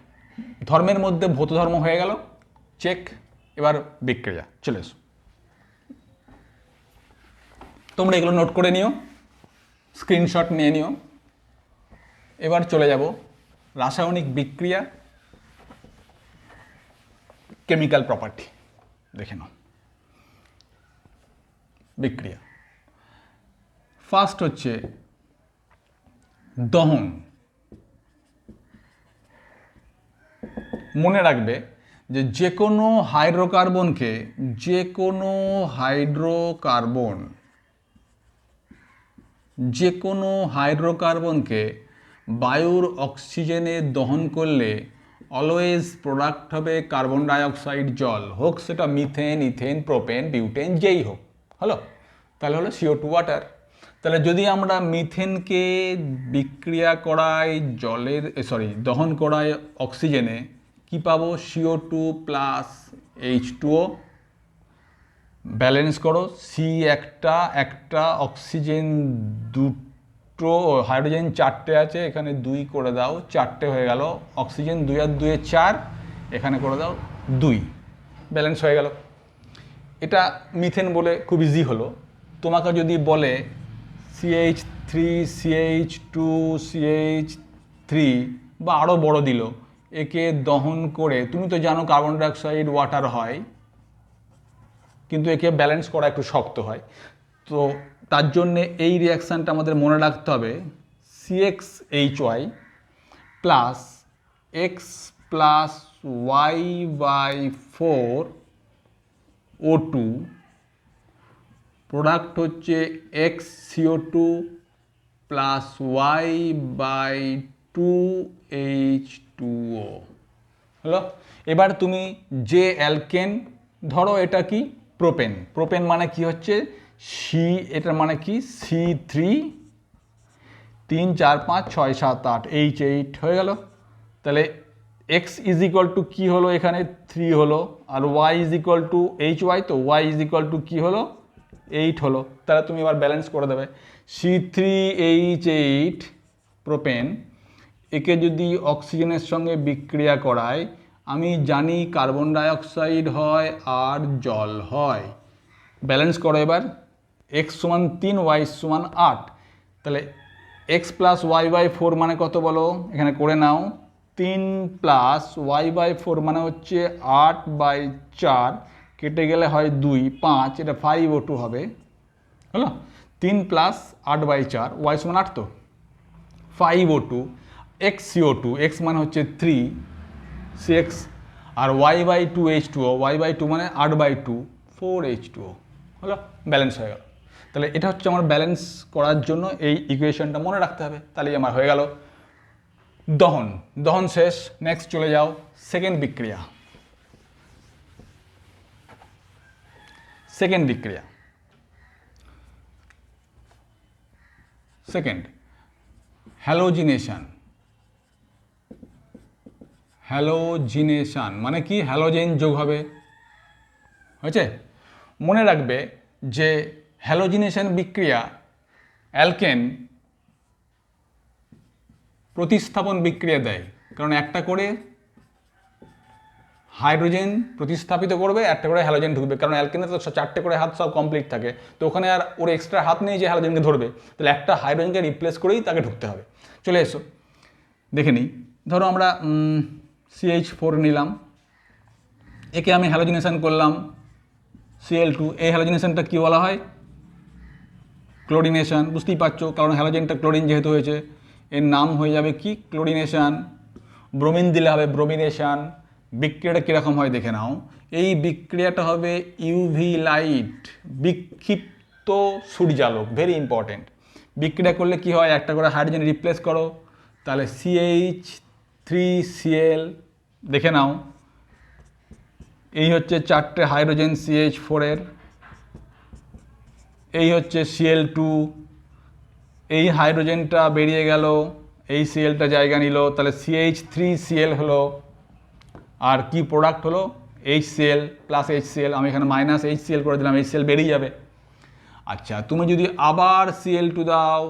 ধর্মের মধ্যে ভৌত ধর্ম হয়ে গেল, চেক। এবার বিক্রিয়া, চলে এসো। তোমরা এগুলো নোট করে নিও, স্ক্রিনশট নিয়ে নিও। এবার চলে যাব রাসায়নিক বিক্রিয়া, কেমিক্যাল প্রপার্টি দেখে নাও। বিক্রিয়া ফার্স্ট হচ্ছে দহন। মনে রাখবে যে কোনো হাইড্রোকার্বনকে বায়ুর অক্সিজেনে দহন করলে অলওয়েজ প্রোডাক্ট হবে কার্বন ডাইঅক্সাইড, জল, হোক সেটা মিথেন, ইথেন, প্রোপেন, বিউটেন, যেই হোক। হলো, তাহলে হলো CO2 ওয়াটার। তাহলে যদি আমরা মিথেনকে বিক্রিয়া করাই দহন করাই অক্সিজেনে, কি পাবো? CO2 plus H2O। ব্যালেন্স করো, সি একটা অক্সিজেন দুটো, হাইড্রোজেন 4টে আছে, এখানে 2 করে দাও, 4টে হয়ে গেল। অক্সিজেন 2 আর 2 4, এখানে করে দাও 2, ব্যালেন্স হয়ে গেল। এটা মিথেন বলে খুব ইজি হলো। তোমাকে যদি বলে CH3 CH2 CH3 বা আরও বড় দিল, একে দহন করে, তুমি তো জানো কার্বন ডাইঅক্সাইড ওয়াটার হয়, কিন্তু একে ব্যালেন্স করা একটু শক্ত হয়। তো তার জন্যে এই রিয়াকশানটা আমাদের মনে রাখতে হবে, CxHy plus x plus y by 4O2 product হচ্ছে XCO2 plus y by 2H2O হলো। এবার তুমি যে অ্যালকেন ধরো, এটা কি প্রোপেন, প্রোপেন মানে কি হচ্ছে এটার মানে কি C3 3 4 5 6 7 8 H8 হয়ে গেল। তাহলে x ইজ ইকুয়াল টু কী হলো, এখানে 3 হলো, আর y is equal two HY, তো y ইজ ইকুয়াল টু কী হলো 8 হলো। তাহলে তুমি এবার ব্যালেন্স করে দেবে, C3H8 প্রোপেন, একে যদি অক্সিজেনের সঙ্গে বিক্রিয়া করায়, আমি জানি কার্বন ডাইঅক্সাইড হয় আর জল হয়। ব্যালেন্স করো এবার, x সমান 3 y সমান 8, তাহলে x প্লাস ওয়াই বাই 4 মানে কত বলো, এখানে করে নাও, 3 প্লাস ওয়াই বাই 4 মানে হচ্ছে 8/4, কেটে গেলে হয় 2 5, এটা 5O2 হবে হলো। 3 প্লাস 8/4, ওয়াই সমান 8, তো 5O2, XCO2, x মানে হচ্ছে 3 6, আর Y by 2H2O, Y by 2 মানে 8/2 4H2O হলো, ব্যালেন্স হয়ে গেল। তাহলে এটা হচ্ছে আমার ব্যালেন্স করার জন্য এই ইকুয়েশনটা মনে রাখতে হবে, তাহলেই আমার হয়ে গেল দহন। দহন শেষ, নেক্সট চলে যাও সেকেন্ড বিক্রিয়া। সেকেন্ড বিক্রিয়া, সেকেন্ড হ্যালোজিনেশন। হ্যালোজিনেশন মানে কি, হ্যালোজেন যোগ হবে, হয়েছে। মনে রাখবে যে হ্যালোজিনেশন বিক্রিয়া অ্যালকেন প্রতিস্থাপন বিক্রিয়া দেয়, কারণ একটা করে হাইড্রোজেন প্রতিস্থাপিত করবে, একটা করে হ্যালোজেন ঢুকবে, কারণ অ্যালকেনের তো 4টে করে হাত সব কমপ্লিট থাকে, তো ওখানে আর ওর এক্সট্রা হাত নেই যে হ্যালোজেনকে ধরবে, তাহলে একটা হাইড্রোজেনকে রিপ্লেস করেই তাকে ঢুকতে হবে। চলে এসো দেখে নিই, ধরো আমরা CH4 নিলাম, একে আমি হ্যালোজিনেশন করলাম Cl2, এই হ্যালোজিনেশনটা কী বলা হয়, ক্লোরিনেশন, বুঝতেই পারছো, কারণ হ্যালোজেনটা ক্লোরিন যেহেতু হয়েছে, এর নাম হয়ে যাবে কি ক্লোরিনেশন। ব্রোমিন দিলে হবে ব্রোমিনেশন। বিক্রিয়াটা কীরকম হয় দেখে নাও, এই বিক্রিয়াটা হবে ইউভি লাইট, বিক্ষিপ্ত সূর্যালোক, ভেরি ইম্পর্টেন্ট। বিক্রিয়া করলে কি হয়, একটা করে হাইড্রোজেন রিপ্লেস করো, তাহলে CH3Cl, দেখে নাও এই হচ্ছে 4টে হাইড্রোজেন CH4 এর, এই হচ্ছে Cl2, এই হাইড্রোজেনটা বেরিয়ে গেল, এই Clটা জায়গা নিল, তাহলে CH3Cl হলো, আর কি প্রোডাক্ট হলো HCl প্লাস HCl, আমি এখানে মাইনাস HCl করে দিলাম, HCl বেরিয়ে যাবে। আচ্ছা, তুমি যদি আবার Cl2 দাও,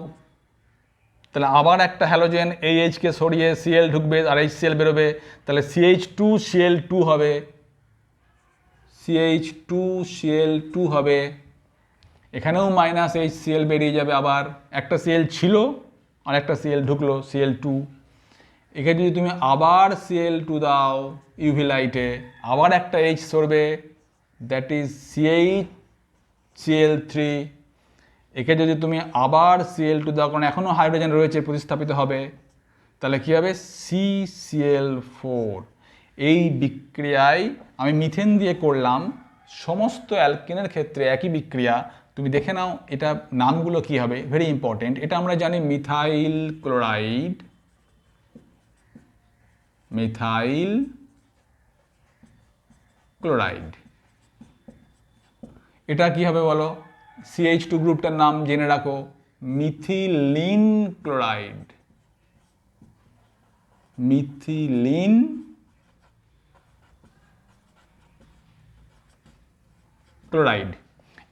তাহলে আবার একটা হ্যালোজেন, এই Hকে সরিয়ে Cl ঢুকবে আর HCl বেরোবে, তাহলে CH2Cl2 হবে, CH2Cl2 হবে, এখানেও মাইনাস HCl বেরিয়ে যাবে, আবার একটা Cl ছিল আর একটা Cl ঢুকলো Cl2, এখানে যদি তুমি আবার Cl2 দাও ইউভি লাইটে, আবার একটা H সরবে, দ্যাট ইজ CHCl3, একে যদি তুমি আবার Cl2 দাও, কারণ এখনও হাইড্রোজেন রয়েছে, প্রতিস্থাপিত হবে, তাহলে কী হবে CCl4। এই বিক্রিয়ায় আমি মিথেন দিয়ে করলাম, সমস্ত অ্যালকেনের ক্ষেত্রে একই বিক্রিয়া, তুমি দেখে নাও এটা নামগুলো কি হবে, ভেরি ইম্পর্টেন্ট। এটা আমরা জানি মিথাইল ক্লোরাইড, মিথাইল ক্লোরাইড। এটা কি হবে বলো, CH2 গ্রুপটার নাম জেনে রাখো, মিথিলিন ক্লোরাইড, মিথিলিন ক্লোরাইড।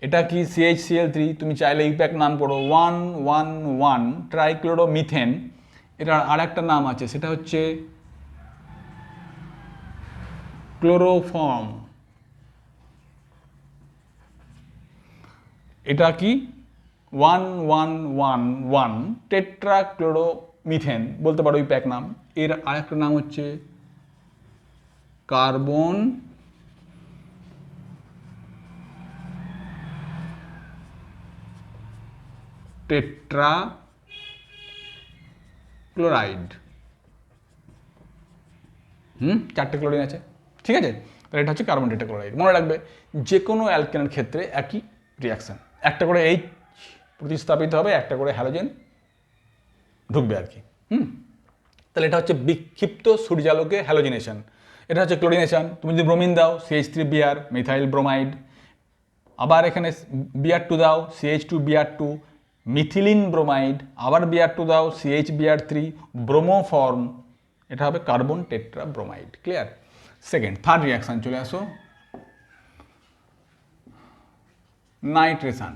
এটা কি CHCl3, তুমি চাইলে ইউপ্যাক নাম করো 111 ট্রাইক্লোরোমিথেন। এটার আর একটা নাম আছে, সেটা হচ্ছে ক্লোরোফর্ম। এটা কি 1111 টেট্রাক্লোরো মিথেন বলতে পারো, ওই প্যাক নাম। এর আরেকটা নাম হচ্ছে কার্বন টেট্রা ক্লোরাইড। চারটে ক্লোরিন আছে, ঠিক আছে। তাহলে এটা হচ্ছে কার্বন টেট্রাক্লোরাইড। মনে রাখবে যে কোনো অ্যালকেনের ক্ষেত্রে একই রিয়াকশান, একটা করে এইচ প্রতিস্থাপিত হবে, একটা করে হ্যালোজেন ঢুকবে আর কি। তাহলে এটা হচ্ছে বিক্ষিপ্ত সূর্যালোকে হ্যালোজিনেশন। এটা হচ্ছে ক্লোরিনেশন। তুমি যদি ব্রোমিন দাও CH3Br মিথাইল ব্রোমাইড, আবার এখানে Br2 দাও CH2Br2 মিথিলিন ব্রোমাইড, আবার Br2 দাও CHBr3 ব্রোমোফর্ম, এটা হবে carbon tetra bromide. Clear? Second, third reaction চলে আসো, নাইট্রেশন।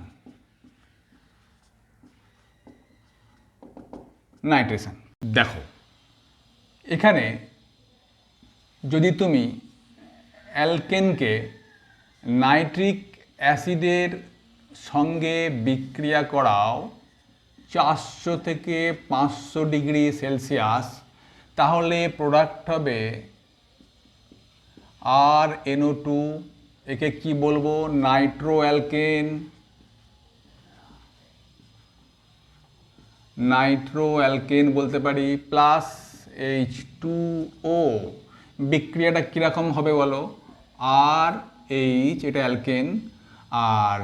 নাইট্রেশন দেখো, এখানে যদি তুমি অ্যালকেনকে নাইট্রিক অ্যাসিডের সঙ্গে বিক্রিয়া করাও 400 থেকে 500 ডিগ্রি সেলসিয়াস, তাহলে প্রোডাক্ট হবে RNO2, একে কি বলবো? Nitro alkane. নাইট্রো অ্যালকেন বলতে পারি, প্লাস H2O। বিক্রিয়াটা কীরকম হবে বলো? RH, এটা অ্যালকেন, আর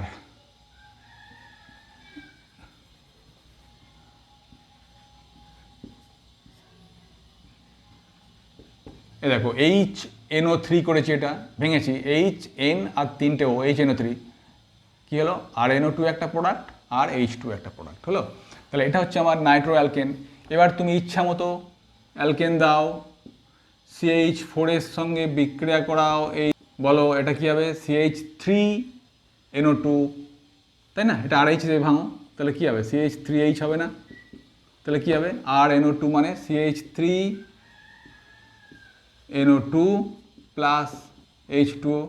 এ দেখো HNO3 করেছি, এটা ভেঙেছি, HN আর 3টে O, HNO3 কী হলো? RNO2 একটা প্রোডাক্ট আর H2 একটা প্রোডাক্ট হলো। তাহলে এটা হচ্ছে আমার নাইট্রো অ্যালকেন। এবার তুমি ইচ্ছা মতো অ্যালকেন দাও, CH4 এর সঙ্গে বিক্রিয়া করাও, এই বলো এটা কী হবে? CH3NO2, তাই না? এটা RH দিয়ে ভাঙো, তাহলে কী হবে? CH3H হবে না? তাহলে কী হবে? RNO2 মানে CH3NO2 plus H2O।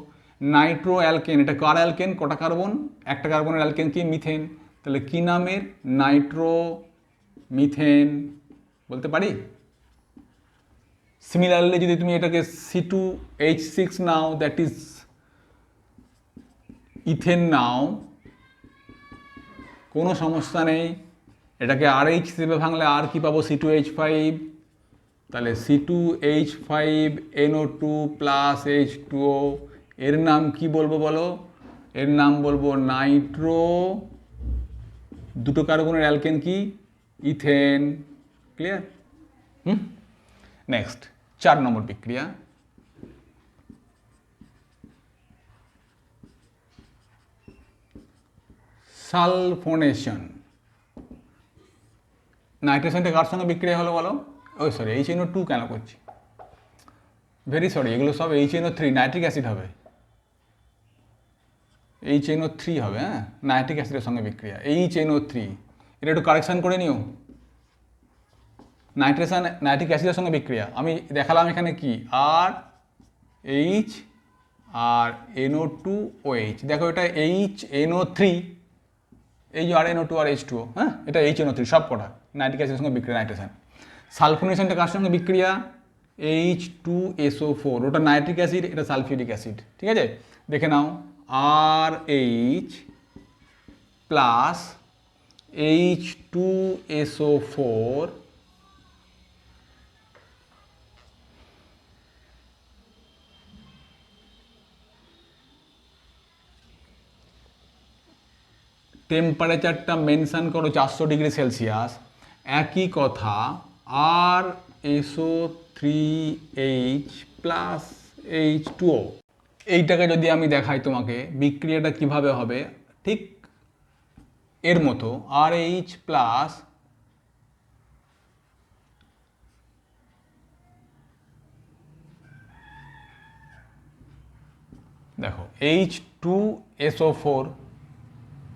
Nitro alkane, এটা কার অ্যালকেন? কটা কার্বন? একটা কার্বনের অ্যালকেন কি? মিথেন। তাহলে কি নামের? নাইট্রো মিথেন বলতে পারি। সিমিলারলি যদি তুমি এটাকে C2H6 নাও, দ্যাট ইজ ইথেন নাও, কোনো সমস্যা নেই। এটাকে RH হিসেবে ভাঙলে আর কি পাবো? C2H5। তাহলে C2H5NO2 প্লাস H2O, এর নাম কি বলবো বলো? এর নাম বলবো নাইট্রো, দুটো কার্বনের অ্যালকেন কি? ইথেন। ক্লিয়ার? নেক্সট 4 নম্বর বিক্রিয়া, সালফোনেশন। নাইট্রেশনটা কার সঙ্গে বিক্রিয়া হলো বলো? ওই সরি, HNO2 কেন করছি? ভেরি সরি, এগুলো সব HNO3, নাইট্রিক অ্যাসিড হবে, HNO3 হবে। হ্যাঁ, নাইট্রিক অ্যাসিডের সঙ্গে বিক্রিয়া, HNO3। এটা একটু কারেকশান করে নিও। নাইট্রেশন নাইট্রিক অ্যাসিডের সঙ্গে বিক্রিয়া আমি দেখালাম এখানে কি? RH আর NO2OH। দেখো এটা HNO3, এই যে RNO2 আর H2O, হ্যাঁ, এটা HNO3 সব কটা নাইট্রিক অ্যাসিডের সঙ্গে বিক্রিয়া নাইট্রেশন। সালফোনেশনটা কার সঙ্গে বিক্রিয়া? H2SO4, ওটা নাইট্রিক অ্যাসিড, এটা সালফিউরিক অ্যাসিড। ঠিক আছে, দেখে নাও, RH প্লাস H2SO4 টেম্পারেচারটা মেনশান করো 400 ডিগ্রি সেলসিয়াস। একই কথা, RSO3H প্লাস H2O। এইটাকে যদি আমি দেখাই তোমাকে, বিক্রিয়াটা কিভাবে হবে? ঠিক এর মতো, RH প্লাস দেখো H2SO4,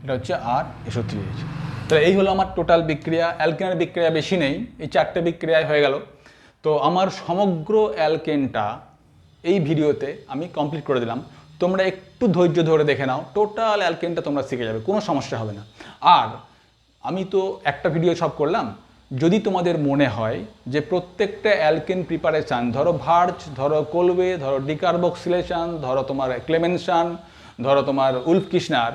এটা হচ্ছে RSO3H। তাহলে এই হলো আমার টোটাল বিক্রিয়া। অ্যালকেনের বিক্রিয়া বেশি নেই, এই 4টে বিক্রিয়ায় হয়ে গেল। তো আমার সমগ্র অ্যালকেনটা এই ভিডিওতে আমি কমপ্লিট করে দিলাম। তোমরা একটু ধৈর্য ধরে দেখে নাও, টোটাল অ্যালকেনটা তোমরা শিখে যাবে, কোনো সমস্যা হবে না। আর আমি তো একটা ভিডিও সব করলাম, যদি তোমাদের মনে হয় যে প্রত্যেকটা অ্যালকেন প্রিপারেশান, ধরো ভার্চ, ধরো কোলওয়ে, ধরো ডিকার্বক্সিলেশন, ধরো তোমার ক্লেমেনশন, ধরো তোমার উলফকিশনার,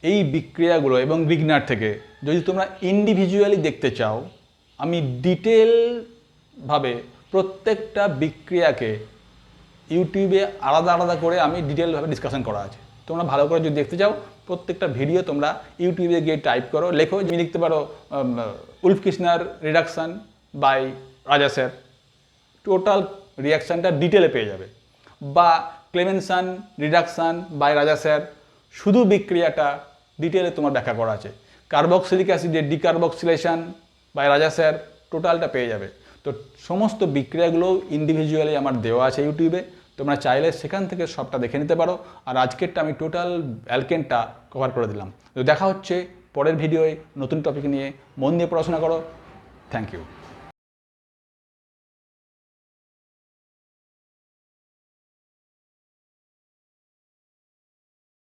এই বিক্রিয়াগুলো এবং বিগনার থেকে যদি তোমরা ইন্ডিভিজুয়ালি দেখতে চাও, আমি ডিটেলভাবে প্রত্যেকটা বিক্রিয়াকে ইউটিউবে আলাদা আলাদা করে আমি ডিটেলভাবে ডিসকাশন করা আছে। তোমরা ভালো করে যদি দেখতে চাও, প্রত্যেকটা ভিডিও তোমরা ইউটিউবে গিয়ে টাইপ করো, লেখো, তুমি লিখতে পারো উলফকিশনার reduction by Raja sir, total রিয়াকশানটা ডিটেলে পেয়ে যাবে। বা ক্লেমেনশন রিডাকশান বাই রাজা স্যার, শুধু বিক্রিয়াটা ডিটেলে তোমার ব্যাখ্যা করা আছে। কার্বক্সিলিক অ্যাসিডের ডিকার্বক্সিলেশন বাই রাজা স্যার, টোটালটা পেয়ে যাবে। তো সমস্ত বিক্রিয়াগুলো ইন্ডিভিজুয়ালি আমার দেওয়া আছে ইউটিউবে, তোমরা চাইলে সেখান থেকে সবটা দেখে নিতে পারো। আর আজকেরটা আমি টোটাল অ্যালকেনটা কভার করে দিলাম। তো দেখা হচ্ছে পরের ভিডিওয় নতুন টপিক নিয়ে। মন দিয়ে পড়াশোনা করো। Thank you.